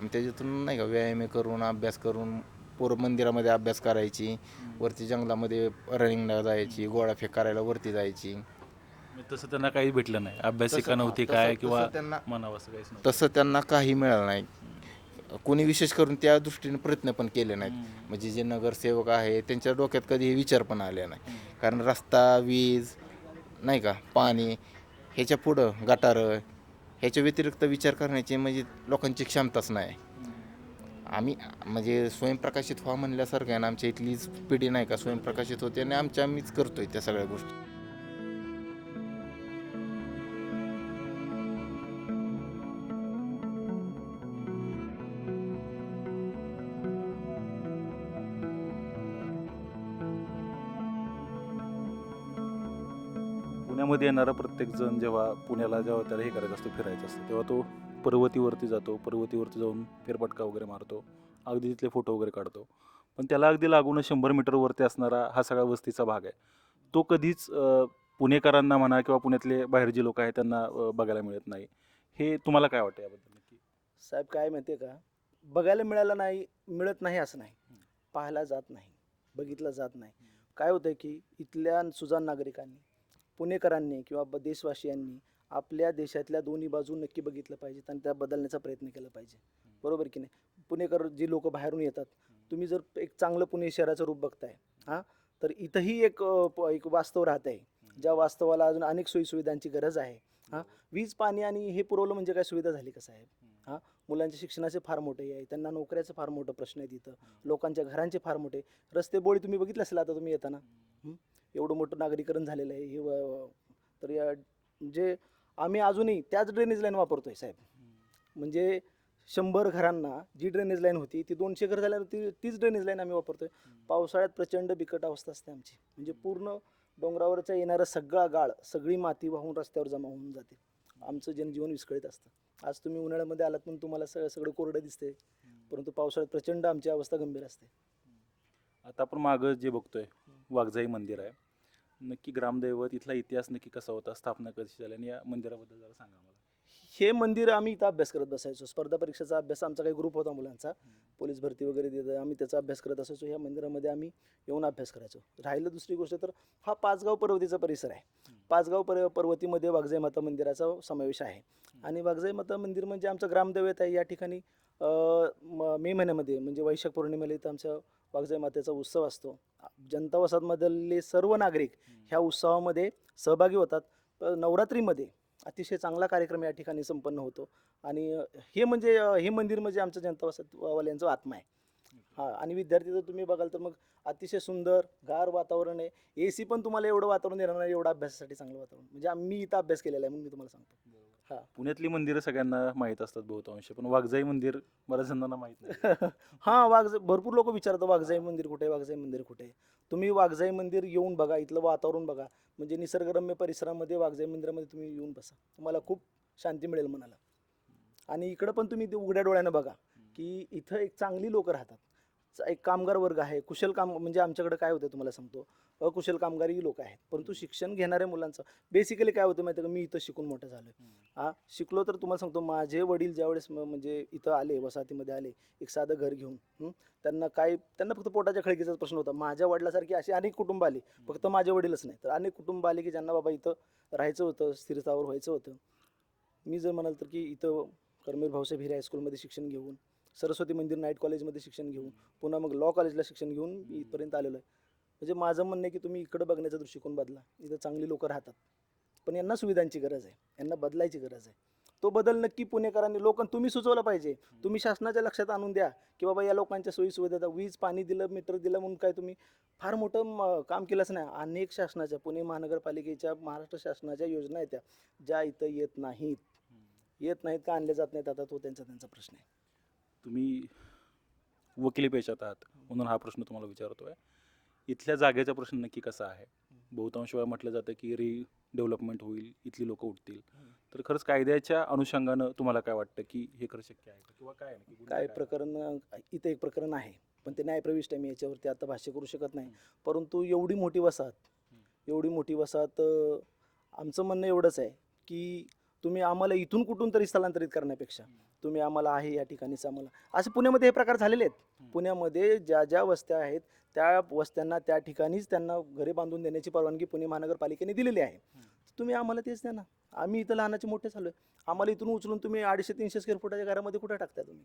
त्याच्यातून नाही का व्यायाम करून अभ्यास करून पोरं मंदिरामध्ये अभ्यास करायची, वरती जंगलामध्ये रनिंगला जायची, गोळाफेक करायला वरती जायची. तसं त्यांना काही भेटलं नाही, अभ्यासिका नव्हती काय किंवा म्हणावं असं काहीच नव्हतं. तसं त्यांना काही मिळालं नाही. कोणी विशेष करून त्या दृष्टीने प्रयत्न पण केले नाहीत. म्हणजे जे नगरसेवक आहे त्यांच्या डोक्यात कधी हे विचार पण आले नाही. कारण रस्ता, वीज नाही का पाणी ह्याच्या पुढं गटारं ह्याच्या व्यतिरिक्त विचार करण्याची म्हणजे लोकांची क्षमताच नाही. आम्ही म्हणजे स्वयंप्रकाशित व्हा म्हणल्यासारखं आहे ना, आमच्या इथलीच पिढी नाही का स्वयंप्रकाशित होते आणि आम्हीच करतोय त्या सगळ्या गोष्टी. पुण्यामध्ये येणारा प्रत्येकजण जेव्हा त्याला हे करायचं असतं, फिरायचं असतं, तेव्हा तो पर्वतीवरती जातो, पर्वतीवरती जाऊन फेरफटका वगैरे मारतो, अगदी तिथले फोटो वगैरे काढतो. पण त्याला अगदी लागूनच 100 मीटरवरती असणारा हा सगळा वस्तीचा भाग आहे. तो कधीच पुणेकरांना म्हणा किंवा पुण्यातले बाहेर जे लोक आहेत त्यांना बघायला मिळत नाही. हे तुम्हाला काय वाटतं याबद्दल नक्की? साहेब काय माहिती आहे का, बघायला मिळत नाही असं नाही, पाहायला जात नाही, बघितलं जात नाही. काय होतं की इथल्या सुजाण नागरिकांनी, पुणेकरांनी किंवा देशवासियांनी आपल्या देशातल्या दोन्ही बाजू नक्की बघितलं पाहिजेत आणि त्या बदलण्याचा प्रयत्न केला पाहिजे. बरोबर की नाही? पुणेकर जी लोक बाहेरून येतात, तुम्ही जर एक चांगलं पुणे शहराचं रूप बघताय तर इथंही एक वास्तव राहत आहे, ज्या वास्तवाला अजून अनेक सोयीसुविधांची गरज आहे. वीज, पाणी आणि हे पुरवलं म्हणजे काय सुविधा झाली का साहेब? मुलांच्या शिक्षणाचे फार मोठे आहे, त्यांना नोकऱ्याचं फार मोठं प्रश्न आहे तिथं, लोकांच्या घरांचे फार मोठे रस्ते बोळी तुम्ही बघितलं असेल आता तुम्ही येताना. एवढं मोठं नागरीकरण झालेलं आहे हे तर या जे आम्ही अजूनही त्याच ड्रेनेज लाईन वापरतोय साहेब. म्हणजे 100 घरांना जी ड्रेनेज लाईन होती ती 200 घर झाल्यावर तीच ड्रेनेज लाईन आम्ही वापरतोय. पावसाळ्यात प्रचंड बिकट अवस्था असते आमची. म्हणजे पूर्ण डोंगरावरचा येणारा सगळा गाळ, सगळी माती वाहून रस्त्यावर जमा होऊन जाते. आमचं जनजीवन विस्कळीत असतं. आज तुम्ही उन्हाळ्यामध्ये आलात म्हणून तुम्हाला सगळं कोरडं दिसते, परंतु पावसाळ्यात प्रचंड आमची अवस्था गंभीर असते. आता आपण मागं जे बघतोय वाघजाई मंदिर आहे, नक्की ग्रामदैवत इथला इतिहास नक्की कसा होता, स्थापना कशी झाली आणि या मंदिराबद्दल जरा सांगा मला. हे मंदिर आम्ही इथं अभ्यास करत बसायचो. स्पर्धा परीक्षेचा अभ्यास आमचा काही ग्रुप होता मुलांचा, पोलीस भरती वगैरे देतं, आम्ही त्याचा अभ्यास करत असायचो. ह्या मंदिरामध्ये आम्ही येऊन अभ्यास करायचो. राहिलं दुसरी गोष्ट तर हा पाचगाव पर्वतीचा परिसर आहे. पाचगाव पर्वतीमध्ये वाघजाई माता मंदिराचा समावेश आहे. आणि वाघजाई माता मंदिर म्हणजे आमचं ग्रामदैवत आहे. या ठिकाणी मे महिन्यामध्ये म्हणजे वैशाख पौर्णिमेला इथं आमच्या वाघजाई मातेचा उत्सव असतो. जनता वसाहतमधले सर्व नागरिक ह्या उत्सवामध्ये सहभागी होतात. नवरात्रीमध्ये अतिशय चांगला कार्यक्रम या ठिकाणी संपन्न होतो. आणि हे मंदिर म्हणजे आमचं जनता वसाहतवाल्यांचा आत्मा आहे. हां, आणि विद्यार्थी जर तुम्ही बघाल तर मग अतिशय सुंदर गार वातावरण आहे. AC पण तुम्हाला एवढं वातावरण देणार नाही, एवढं अभ्यासासाठी चांगलं वातावरण. म्हणजे आम्ही इथं अभ्यास केलेला आहे म्हणून मी तुम्हाला सांगतो. हां. पुण्यातली मंदिरं सगळ्यांना माहीत असतात बहुतांश, पण वाघजाई मंदिर बऱ्याच जणांना माहीत नाही. हां, भरपूर लोक विचारतात वाघजाई मंदिर कुठे आहे, वाघजाई मंदिर कुठे आहे. तुम्ही वाघजाई मंदिर येऊन बघा, इथलं वातावरण बघा. म्हणजे निसर्गरम्य परिसरामध्ये वाघजाई मंदिरामध्ये तुम्ही येऊन बसा, तुम्हाला खूप शांती मिळेल मनाला. आणि इकडं पण तुम्ही ते उघड्या डोळ्यानं बघा की इथं एक चांगली लोकं राहतात. एक कामगार वर्ग आहे, कुशल काम. म्हणजे आमच्याकडे काय होतं तुम्हाला सांगतो, अकुशल कामगारी लोक आहेत, परंतु शिक्षण घेणाऱ्या मुलांचं बेसिकली काय होतं माहिती आहे का, मी इथं शिकून मोठं झालो. शिकलो तर तुम्हाला सांगतो, माझे वडील ज्यावेळेस म्हणजे इथं आले, वसाहतीमध्ये आले, एक साधं घर घेऊन, त्यांना फक्त पोटाच्या खळगीचाच प्रश्न होता. माझ्या वडिलासारखी अशी अनेक कुटुंब आली, फक्त माझे वडीलच नाही तर अनेक कुटुंब आले की ज्यांना बाबा इथं राहायचं होतं, स्थिरतावर व्हायचं होतं. मी जर म्हणाल तर की इथं कर्मवीर भाऊसाहेब हिरे हायस्कूलमध्ये शिक्षण घेऊन, सरस्वती मंदिर नाईट कॉलेजमध्ये शिक्षण घेऊन, पुन्हा मग लॉ कॉलेजला शिक्षण घेऊन इथपर्यंत आलेलो आहे. म्हणजे माझं म्हणणं आहे की तुम्ही इकडं बघण्याचा दृष्टिकोन बदला. इथं चांगली लोकं राहतात, पण यांना सुविधांची गरज आहे, यांना बदलायची गरज आहे. तो बदल नक्की पुणेकरांनी, तुम्ही सुचवलं पाहिजे. तुम्ही शासनाच्या लक्षात आणून द्या की बाबा या लोकांच्या सोयीसुविधा, वीज पाणी दिलं, मीटर दिलं म्हणून काय तुम्ही फार मोठं काम केलंच नाही. अनेक शासनाच्या, पुणे महानगरपालिकेच्या, महाराष्ट्र शासनाच्या योजना आहेत त्या, ज्या इथं येत नाहीत का आणल्या जात नाहीत, आता तो त्यांचा प्रश्न आहे. तुम्ही वकिली पेशात आहात म्हणून हा प्रश्न तुम्हाला विचारतोय. इथल्या जागेचा प्रश्न नक्की कसा आहे? बहुतांश वेळा म्हटलं जातं की रिडेव्हलपमेंट होईल, इथली लोकं उठतील. तर खरंच कायद्याच्या अनुषंगानं तुम्हाला काय वाटतं की हे खरं शक्य आहे किंवा काय काय प्रकरण इथं एक प्रकरण आहे, पण ते न्यायप्रविष्ट आहे. मी याच्यावरती आता भाष्य करू शकत नाही. परंतु एवढी मोठी वसाहत आमचं म्हणणं एवढंच आहे की तुम्ही आम्हाला इथून कुठून तरी स्थलांतरित करण्यापेक्षा तुम्ही आम्हाला आहे या ठिकाणीच आम्हाला, असे पुण्यामध्ये हे प्रकार झालेले आहेत. पुण्यामध्ये ज्या वस्त्या आहेत त्या वस्त्यांना त्या ठिकाणीच त्यांना घरे बांधून देण्याची परवानगी पुणे महानगरपालिकेने दिलेली आहे. तुम्ही आम्हाला तेच द्या ना. आम्ही इथं लहानाचे मोठे झालो आहे. आम्हाला इथून उचलून तुम्ही 250-300 स्क्वेअर फुटाच्या घरामध्ये कुठे टाकताय तुम्ही?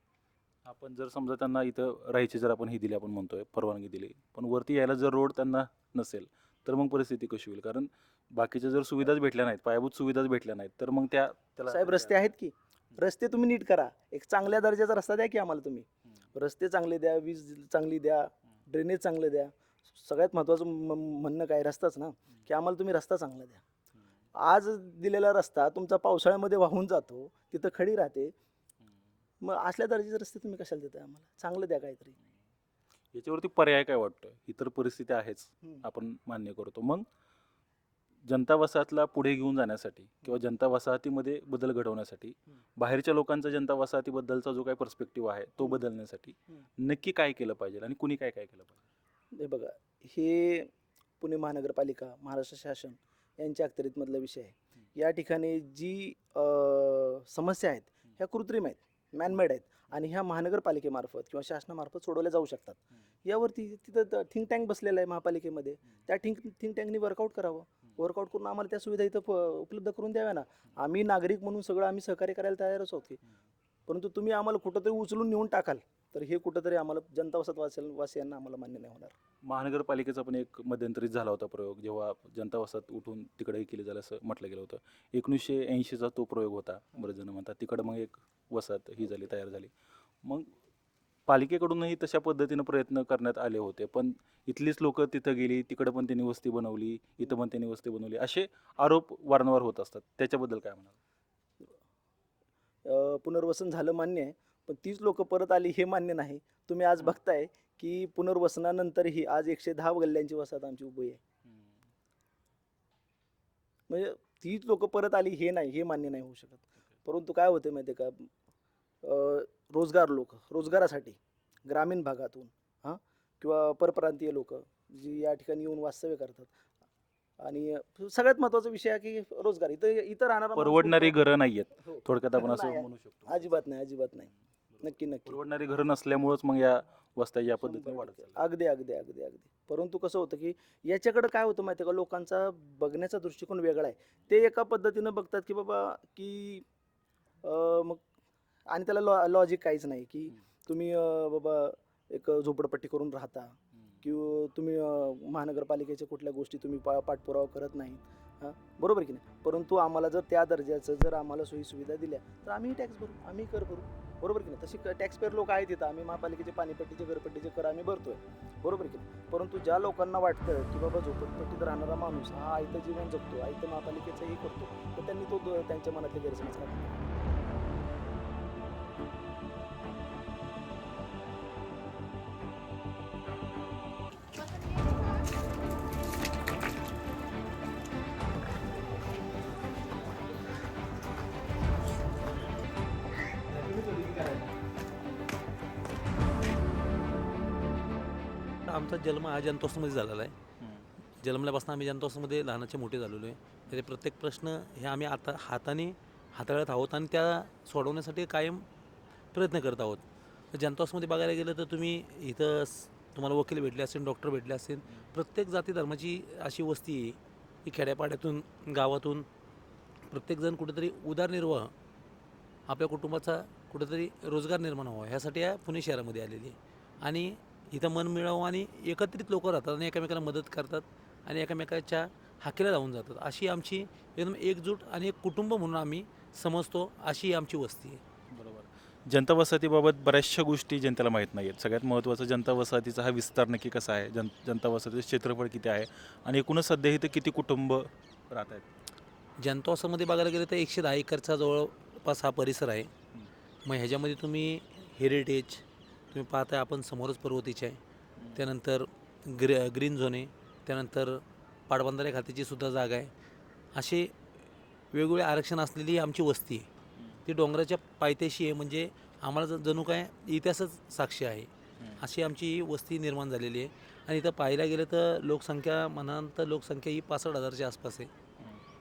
आपण जर समजा त्यांना इथं राहायची जर आपण ही दिली, आपण म्हणतोय परवानगी दिली, पण वरती यायला जर रोड त्यांना नसेल तर मग परिस्थिती कशी होईल? कारण बाकीच्या जर सुविधाच भेटल्या नाहीत, पायाभूत सुविधाच भेटल्या नाहीत, तर मग त्याला साहेब रस्ते आहेत की, रस्ते तुम्ही नीट करा. एक चांगल्या दर्जाचा रस्ता द्या की आम्हाला तुम्ही. रस्ते चांगले द्या, वीज चांगली द्या, ड्रेनेज चांगलं द्या. सगळ्यात महत्त्वाचं म्हणणं काय, रस्ताच ना, की आम्हाला तुम्ही रस्ता चांगला द्या. आज दिलेला रस्ता तुमचा पावसाळ्यामध्ये वाहून जातो, तिथं खडी राहते. मग असल्या दर्जाचे रस्ते तुम्ही कशाला देताय आम्हाला? चांगलं द्या काहीतरी. याच्यावरती पर्याय काय वाटतोय? इतर परिस्थिती आहेच, आपण मान्य करतो. मग जनता वसाहतला पुढे घेऊन जाण्यासाठी किंवा जनता वसाहतीमध्ये बदल घडवण्यासाठी, बाहेरच्या लोकांचा जनता वसाहतीबद्दलचा जो काही पर्स्पेक्टिव्ह आहे तो बदलण्यासाठी नक्की काय केलं पाहिजे आणि कुणी काय केलं पाहिजे? हे बघा, हे पुणे महानगरपालिका, महाराष्ट्र शासन यांच्या अखत्यारीतमधला विषय आहे. या ठिकाणी जी समस्या आहेत ह्या कृत्रिम आहेत, मॅनमेड आहेत आणि ह्या महानगरपालिकेमार्फत किंवा शासनामार्फत सोडवल्या जाऊ शकतात. यावरती तिथं थिंक टँक बसलेला आहे महापालिकेमध्ये, त्या थिंक टँकनी वर्कआउट करावं. वर्कआउट करून आम्हाला त्या सुविधा इथं उपलब्ध करून द्याव्या ना. आम्ही नागरिक म्हणून सगळं आम्ही सहकार्य करायला तयारच आहोत की, परंतु तुम्ही आम्हाला कुठंतरी उचलून नेऊन टाकाल तर हे कुठंतरी आम्हाला जनता वसाहतवासियांना आम्हाला मान्य नाही होणार. महानगरपालिकेचा पण एक मध्यंतरीत झाला होता प्रयोग, जेव्हा जनता वसाहत उठून तिकडे केली झालं असं म्हटलं गेलं होतं. 1980चा तो प्रयोग होता, बरेच जण म्हणतात. तिकडं मग एक वसाहत ही झाली, तयार झाली. मग पालिकेकडूनही तशा पद्धतीनं प्रयत्न करण्यात आले होते, पण इथलीच लोक तिथं गेली, तिकडं पण त्यांनी वस्ती बनवली, इथं पण त्यांनी वस्ती बनवली, असे आरोप वारंवार होत असतात. त्याच्याबद्दल काय म्हणाल? पुनर्वसन झालं मान्य आहे, पण तीच लोक परत आली हे मान्य नाही. तुम्ही आज बघताय की पुनर्वसनानंतरही आज 110 गल्ल्यांची वसाहत आमची उभी आहे. म्हणजे तीच लोक परत आली हे नाही, हे मान्य नाही होऊ शकत. परंतु काय होते माहिती आहे का, रोजगारासाठी ग्रामीण भागातून किंवा परप्रांतीय लोक जी या ठिकाणी येऊन वास्तव्य करतात, आणि सगळ्यात महत्त्वाचा विषय आहे की रोजगार. इथं राहणारा माणूस परवडणारी घरं नाही आहेत, हो. थोडक्यात आपण असं नाही, म्हणू शकतो. अजिबात नाही, अजिबात नाही. नक्की नक्की परवडणारी घरं नसल्यामुळेच मग या वस्त्या या पद्धतीने वाढत चालल्या. अगदी अगदी अगदी अगदी. परंतु कसं होतं की याच्याकडे काय होतं माहिती आहे का, लोकांचा बघण्याचा दृष्टिकोन वेगळा आहे. ते एका पद्धतीनं बघतात की बाबा की मग, आणि त्याला लॉजिक काहीच नाही की तुम्ही बाबा एक झोपडपट्टी करून राहता, किंवा तुम्ही महानगरपालिकेच्या कुठल्या गोष्टी तुम्ही पाठपुरावा करत नाही. बरोबर की नाही. परंतु आम्हाला जर त्या दर्जाचं जर आम्हाला सोयीसुविधा दिल्या तर आम्ही टॅक्स भरू, आम्ही कर भरू. बरोबर की नाही. तशी टॅक्स पेअर लोक आहेत तिथं, आम्ही महापालिकेचे पाणीपट्टीचे घरपट्टीचे कर आम्ही भरतोय. बरोबर की नाही. परंतु ज्या लोकांना वाटतं की बाबा झोपडपट्टीत राहणारा माणूस हा आयतं जीवन जगतो, आयतं महापालिकेचंही करतो, तर त्यांनी तो त्यांच्या मनातले गैरसमज काढले. आमचा जन्म हा जनतोसमध्ये झालेला आहे. जन्मल्यापासून आम्ही जनतोसमध्ये लहानाचे मोठे झालेलो आहे. त्याचे प्रत्येक प्रश्न हे आम्ही आता हाताने हाताळत आहोत आणि त्या सोडवण्यासाठी कायम प्रयत्न करत आहोत. तर जनतोसमध्ये बघायला गेलं तर तुम्ही इथं तुम्हाला वकील भेटले असेल, डॉक्टर भेटले असेल. प्रत्येक जाती धर्माची अशी वस्ती आहे की खेड्यापाड्यातून गावातून प्रत्येकजण कुठेतरी उदरनिर्वाह आपल्या कुटुंबाचा कुठेतरी रोजगार निर्माण व्हावा ह्यासाठी या पुणे शहरामध्ये आलेली आहे. आणि इथं मन मिळावं आणि एकत्रित लोक राहतात आणि एकमेकांना मदत करतात आणि एकमेकाच्या हाकेला लावून जातात. अशी आमची एकदम एकजूट आणि एक कुटुंब म्हणून आम्ही समजतो, अशी आमची वस्ती आहे. बरोबर. जनता वसाहतीबाबत बऱ्याचशा गोष्टी जनतेला माहीत नाही आहेत. सगळ्यात महत्त्वाचं जनता वसाहतीचा हा विस्तार नक्की कसा आहे, जनता वसाहतीचं क्षेत्रफळ किती आहे आणि एकूणच सध्या इथं किती कुटुंब राहत आहेत? जनतोसामध्ये बघायला गेलं तर 110 एकरचा जवळपास हा परिसर आहे. मग ह्याच्यामध्ये तुम्ही हेरिटेज तुम्ही पाहताय, आपण समोरच पर्वतीचे आहे. त्यानंतर ग्रीन झोन आहे, त्यानंतर पाटबंधारे खात्याची सुद्धा जागा आहे. असे वेगवेगळे आरक्षण असलेली आमची वस्ती आहे. ती डोंगराच्या पायथ्याशी आहे, म्हणजे आम्हाला जणू काय इतिहासच साक्षी आहे अशी आमची ही वस्ती निर्माण झालेली आहे. आणि इथं पाहायला गेलं तर लोकसंख्या म्हणाल तर लोकसंख्या ही 65,000च्या आसपास आहे.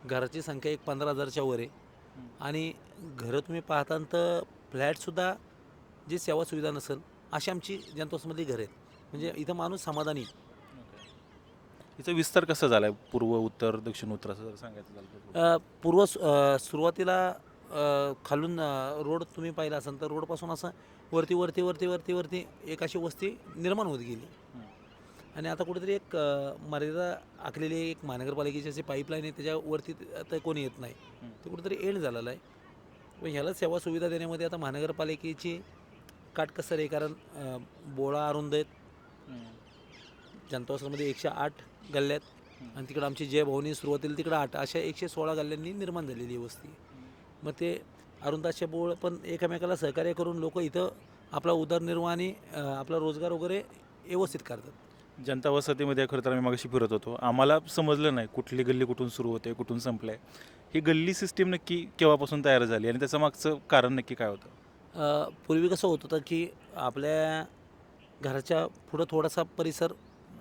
घराची संख्या एक 15,000च्या वर आहे. आणि घरं तुम्ही पाहता तर फ्लॅटसुद्धा जी सेवा सुविधा नसेल अशी आमची जनतोसमधली घरं आहेत. म्हणजे इथं माणूस समाधानी. हिचा विस्तार कसा झाला आहे, पूर्व उत्तर दक्षिण उत्तर असं जर सांगायचं झालं तर? सुरुवातीला खालून रोड तुम्ही पाहिला असाल तर रोडपासून असं वरती वरती वरती वरती वरती एक अशी वस्ती निर्माण होत गेली. आणि आता कुठेतरी एक मर्यादा आखलेली एक महानगरपालिकेची अशी पाईपलाईन आहे, त्याच्यावरती आता कोणी येत नाही. ते कुठेतरी एंड झालेलं आहे. पण ह्याला सेवा सुविधा देण्यामध्ये आता महानगरपालिकेची काटकसर आहे. कारण बोळा अरुंद आहेत. जनतावसामध्ये 108 गल्ल्यात आणि तिकडं आमची जय भवानी सुरुवातीला तिकडं 8 अशा 116 गल्ल्यांनी निर्माण झालेली वस्ती. मग ते अरुंदाचे बोळ पण एकमेकाला सहकार्य करून लोक इथं आपला उदरनिर्वाह आणि आपला रोजगार वगैरे व्यवस्थित करतात. जनता वसाहतीमध्ये खरं तर आम्ही मागाशी फिरत होतो, आम्हाला समजलं नाही कुठली गल्ली कुठून सुरू होते, कुठून संपलं आहे. ही गल्ली सिस्टीम नक्की केव्हापासून तयार झाली आणि त्याचं मागचं कारण नक्की काय होतं? पूर्वी कसं होत होतं की आपल्या घराच्या पुढं थोडासा परिसर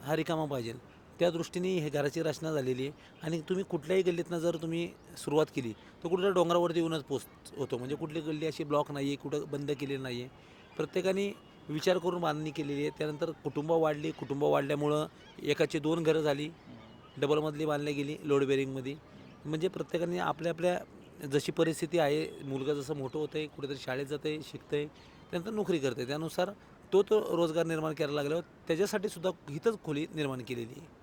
हा रिकामा पाहिजे, त्या दृष्टीने हे घराची रचना झालेली आहे. आणि तुम्ही कुठल्याही गल्लीतनं जर तुम्ही सुरुवात केली तर कुठल्या डोंगरावरती येऊनच होतो. म्हणजे कुठली गल्ली अशी ब्लॉक नाही आहे, कुठं बंद केलेली नाही आहे. प्रत्येकाने विचार करून बांधणी केलेली आहे. त्यानंतर कुटुंब वाढल्यामुळं एकाची 2 घरं झाली, डबलमधली बांधली गेली लोड बेरिंगमध्ये. म्हणजे प्रत्येकाने आपल्या आपल्या जशी परिस्थिती आहे, मुलगा जसं मोठं होतं आहे, कुठेतरी शाळेत जातं आहे, शिकतं आहे, त्यानंतर नोकरी करते, त्यानुसार तो रोजगार निर्माण करायला लागल्यावर त्याच्यासाठी सुद्धा इथंच खोली निर्माण केलेली आहे.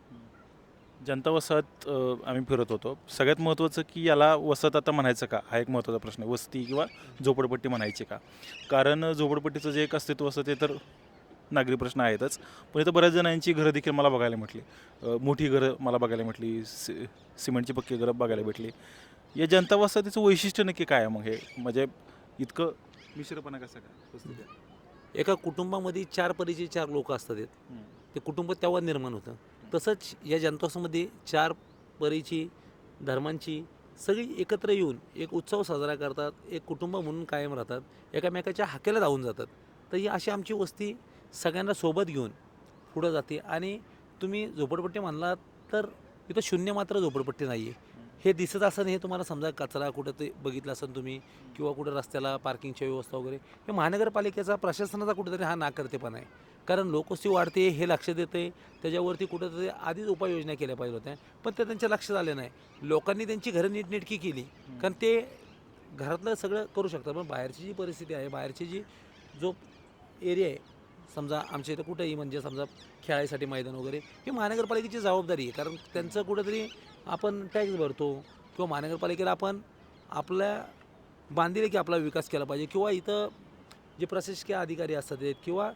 जनता वसाहत आम्ही फिरत होतो. सगळ्यात महत्त्वाचं की याला वसाहत आता म्हणायचं का, हा एक महत्त्वाचा प्रश्न आहे. वस्ती किंवा झोपडपट्टी म्हणायची का? कारण झोपडपट्टीचं जे एक अस्तित्व असतं ते तर नागरी प्रश्न आहेतच, पण इथं बऱ्याच जणांची घरं देखील मला बघायला भेटली. मोठी घरं मला बघायला भेटली, सिमेंटची पक्की घरं बघायला भेटली. या जनता वसाहतीचं वैशिष्ट्य नक्की काय आहे मग? हे म्हणजे इतकं मिश्रपणा कसा काय वस्तीत? एका कुटुंबामध्ये 4 परीचे 4 लोक असतात आहेत. ते कुटुंब तेव्हा निर्माण होतं. तसंच या जनतासमध्ये 4 परीची, धर्मांची सगळी एकत्र येऊन एक उत्सव साजरा करतात, एक कुटुंब म्हणून कायम राहतात, एकामेकाच्या हाकेला धावून जातात. तर ही अशी आमची वस्ती सगळ्यांना सोबत घेऊन पुढं जाते. आणि तुम्ही झोपडपट्टी म्हणलात तर इथं शून्य मात्र झोपडपट्टी नाही आहे. हे दिसत असं हे तुम्हाला समजा कचरा कुठं ते बघितलं असेल तुम्ही, किंवा कुठं रस्त्याला पार्किंगची व्यवस्था वगैरे, हे महानगरपालिकेचा प्रशासनाचा कुठेतरी हा नाकर्तेपणा आहे. कारण लोकवस्ती वाढते हे लक्षात येते, त्याच्यावरती कुठंतरी आधीच उपाययोजना केल्या पाहिजे होत्या, पण ते त्यांच्या लक्षात आले नाही. लोकांनी त्यांची घरं नीटनेटकी केली, कारण ते घरातलं सगळं करू शकतात, पण बाहेरची जी परिस्थिती आहे, बाहेरची जी जो एरिया आहे, समजा आमच्या इथं कुठंही म्हणजे समजा खेळायसाठी मैदान वगैरे, ही महानगरपालिकेची जबाबदारी आहे. कारण त्यांचं कुठंतरी आपण टॅक्स भरतो, किंवा महानगरपालिकेला आपण आपल्या बांधिले की आपला विकास केला पाहिजे, किंवा इथं जे प्रशासकीय अधिकारी असतात किंवा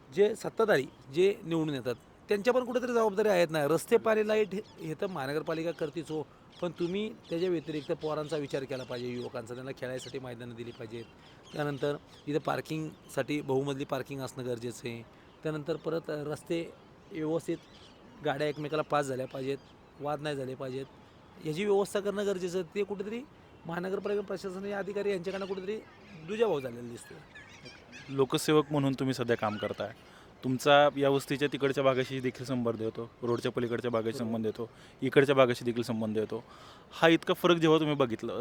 जे सत्ताधारी जे निवडून येतात त्यांच्या पण कुठेतरी जबाबदारी आहेत ना. रस्ते पाणी लाईट हे तर महानगरपालिका करतेच हो, पण तुम्ही त्याच्या व्यतिरिक्त पोरांचा विचार केला पाहिजे, युवकांचा, त्यांना खेळायसाठी मैदानं दिली पाहिजेत. त्यानंतर इथं पार्किंगसाठी बहुमजली पार्किंग असणं गरजेचं आहे. त्यानंतर परत रस्ते व्यवस्थित, गाड्या एकमेकाला पास झाल्या पाहिजेत, वाद नाही झाले पाहिजेत, ह्याची व्यवस्था करणं गरजेचं आहे. ते कुठेतरी महानगरपालिका प्रशासन या अधिकारी यांच्याकडनं कुठेतरी दुजाभाव झालेला दिसतो. लोकसेवक म्हणून तुम्ही सध्या काम करताय. तुमचा या वस्तीच्या तिकडच्या भागाशी देखील संबंध येतो, रोडच्या पलीकडच्या भागाशी संबंध येतो, इकडच्या भागाशी देखील संबंध येतो. हा इतका फरक जेव्हा तुम्ही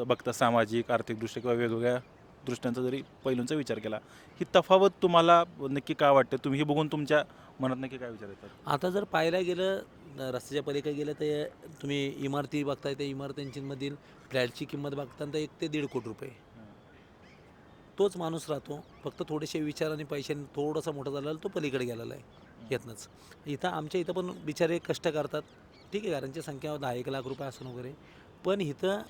बघता सामाजिक, आर्थिकदृष्ट्या किंवा वेगवेगळ्या दृष्ट्यांचा जरी पैलूंचा विचार केला, ही तफावत तुम्हाला नक्की काय वाटते? तुम्ही हे बघून तुमच्या मनात नक्की काय विचार येतात? आता जर पाहायला गेलं, रस्त्याच्या पलीकडे गेलं तर तुम्ही इमारती बघताय, त्या इमारतींमधील फ्लॅटची किंमत बघता तर 1 ते 1.5 कोटी रुपये. तोच माणूस राहतो, फक्त थोडेसे विचार आणि पैशाने थोडासा मोठा झालेला तो पलीकडे गेलेला आहे यातनंच. इथं आमच्या इथं पण बिचारे कष्ट करतात, ठीक आहे, घरांची संख्या 10-1 लाख रुपये असून वगैरे, पण इथं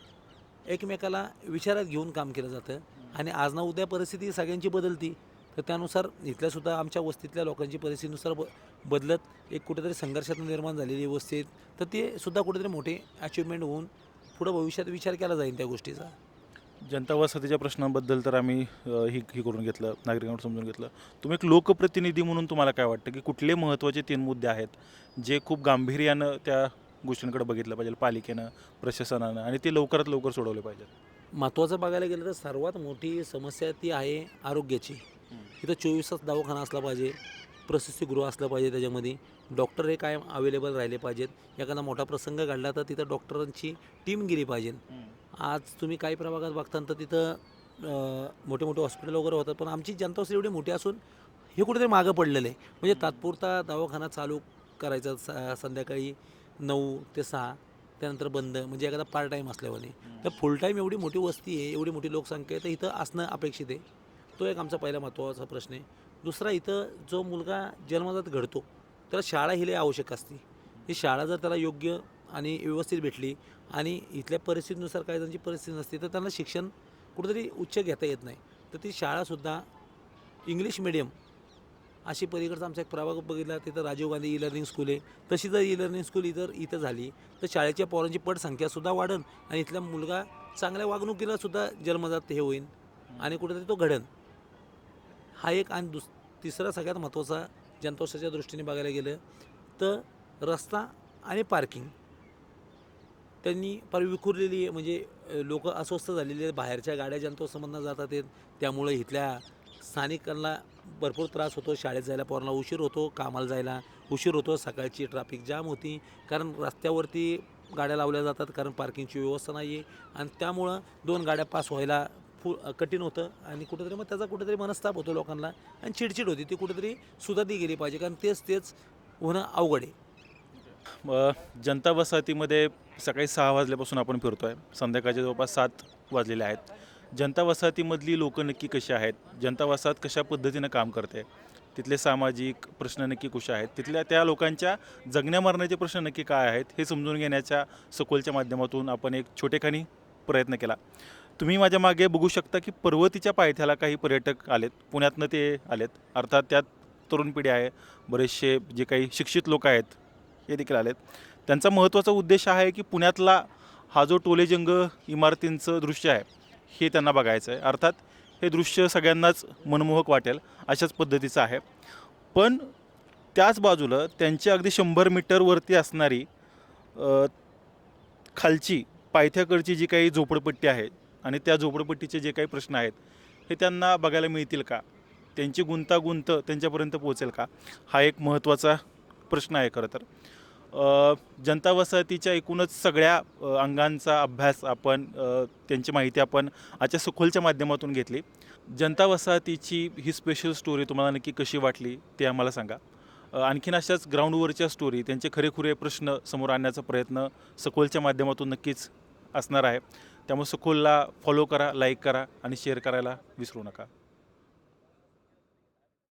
एकमेकाला विचारात घेऊन काम केलं जातं. आणि आज ना उद्या परिस्थिती सगळ्यांची बदलती, तर त्यानुसार इथल्यासुद्धा आमच्या वस्तीतल्या लोकांची परिस्थितीनुसार बदलत एक कुठेतरी संघर्षात निर्माण झालेली वस्ती आहेत, तर ते सुद्धा कुठेतरी मोठे अचिव्हमेंट होऊन पुढं भविष्यात विचार केला जाईल त्या गोष्टीचा. जनता वसाहतीच्या प्रश्नांबद्दल तर आम्ही ही करून घेतलं, नागरिकांना समजून घेतलं. तुम्ही एक लोकप्रतिनिधी म्हणून तुम्हाला काय वाटतं की कुठले महत्त्वाचे 3 मुद्दे आहेत जे खूप गांभीर्यानं त्या गोष्टींकडे बघितलं पाहिजे पालिकेनं, प्रशासनानं, आणि ते लवकरात लवकर सोडवले पाहिजेत? महत्त्वाचं बघायला गेलं तर सर्वात मोठी समस्या ती आहे आरोग्याची. इथं 24 तास दवाखाना असला पाहिजे, प्रसूतीगृह असलं पाहिजे, त्याच्यामध्ये डॉक्टर हे कायम अवेलेबल राहिले पाहिजेत. एखादा मोठा प्रसंग घडला तर तिथं डॉक्टरांची टीम गेली पाहिजे. आज तुम्ही काही प्रभागात बघता तर तिथं मोठे मोठे हॉस्पिटल वगैरे होतात, पण आमची जनता वस्ती एवढी मोठी असून हे कुठेतरी मागं पडलेलं आहे. म्हणजे तात्पुरता दवाखाना चालू करायचा संध्याकाळी 9 ते 6, त्यानंतर बंद, म्हणजे एखादा पार्ट टाईम असल्याने. तर फुल टाईम एवढी मोठी वस्ती आहे, एवढी मोठी लोकसंख्या आहे, तर इथं असणं अपेक्षित आहे. तो एक आमचा पहिला महत्त्वाचा प्रश्न आहे. दुसरा, इथं जो मुलगा जन्मजात घडतो त्याला शाळा ही लई आवश्यक असते. ही शाळा जर त्याला योग्य आणि व्यवस्थित भेटली, आणि इथल्या परिस्थितीनुसार काही जणांची परिस्थिती नसते, तर त्यांना शिक्षण कुठेतरी उच्च घेता येत नाही, तर ती शाळासुद्धा इंग्लिश मिडियम अशी पलीकडचा आमचा एक प्रभाग बघितला, तिथं राजीव गांधी लर्निंग स्कूल आहे. तशी जर लर्निंग स्कूल इथं झाली तर शाळेच्या पोरांची पटसंख्यासुद्धा वाढेल, आणि इथला मुलगा चांगल्या वागणुकीलासुद्धा जन्मजात हे होईल, आणि कुठेतरी तो घडेल. हा एक. आणि तिसरा सगळ्यात महत्त्वाचा जनतोषाच्या दृष्टीने बघायला गेलं तर रस्ता आणि पार्किंग त्यांनी फार विखुरलेली आहे. म्हणजे लोक अस्वस्थ झालेली आहेत, बाहेरच्या गाड्या जनतोषमधनं जातात आहेत, त्यामुळे इथल्या स्थानिकांना भरपूर त्रास होतो. शाळेत जायला पोरांना उशीर होतो, कामाला जायला उशीर होतो, सकाळची ट्रॅफिक जाम होती, कारण रस्त्यावरती गाड्या लावल्या जातात, कारण पार्किंगची व्यवस्था नाही आहे, आणि त्यामुळं 2 गाड्या पास व्हायला कठीण होतं, आणि कुठेतरी मग त्याचा कुठेतरी मनस्ताप होतो लोकांना, आणि चिडचिड होती, ती कुठेतरी सुधारली गेली पाहिजे, कारण तेच होणं अवघड आहे. जनता वसाहतीमध्ये सकाळी 6 वाजल्यापासून आपण फिरतो आहे, संध्याकाळचे जवळपास 7 वाजलेले आहेत. जनता वसाहतीमधली लोकं नक्की कशी आहेत, जनता वसाहत कशा पद्धतीनं काम करते, तिथले सामाजिक प्रश्न नक्की कसे आहेत, तिथल्या त्या लोकांच्या जगण्या मरण्याचे प्रश्न नक्की काय आहेत हे समजून घेण्याच्या सखोलच्या माध्यमातून आपण एक छोटेखानी प्रयत्न केला. तुम्ही माझ्या मागे बघू शकता की पर्वतीच्या पायथ्याला काही पर्यटक आलेत, पुण्यातनं ते आलेत. अर्थात त्यात तरुण पिढी आहे, बरेचसे जे काही शिक्षित लोक आहेत हे देखील आलेत. त्यांचा महत्त्वाचा उद्देश आहे की पुण्यातला हा जो टोलेजंग इमारतींचं दृश्य आहे हे त्यांना बघायचं आहे. अर्थात हे दृश्य सगळ्यांनाच मनमोहक वाटेल अशाच पद्धतीचं आहे. पण त्याच बाजूला त्यांच्या अगदी 100 मीटरवरती असणारी खालची पायथ्याकडची जी काही झोपडपट्टी आहे आणि त्या झोपडपट्टीचे जे काही प्रश्न आहेत हे त्यांना बघायला मिळतील का, त्यांची गुंतागुंत त्यांच्यापर्यंत पोहोचेल का, हा एक महत्त्वाचा प्रश्न आहे. खरं तर जनता वसाहतीच्या एकूणच सगळ्या अंगांचा अभ्यास आपण त्यांची माहिती आपण आजच्या सखोलच्या माध्यमातून घेतली. जनता वसाहतीची ही स्पेशल स्टोरी तुम्हाला नक्की कशी वाटली ते आम्हाला सांगा. आणखीन अशाच ग्राउंडवरच्या स्टोरी, त्यांचे खरेखुरे प्रश्न समोर आणण्याचा प्रयत्न सखोलच्या माध्यमातून नक्कीच असणार आहे. त्यामुळे सखोलला फॉलो करा, लाईक करा आणि शेअर करायला विसरू नका.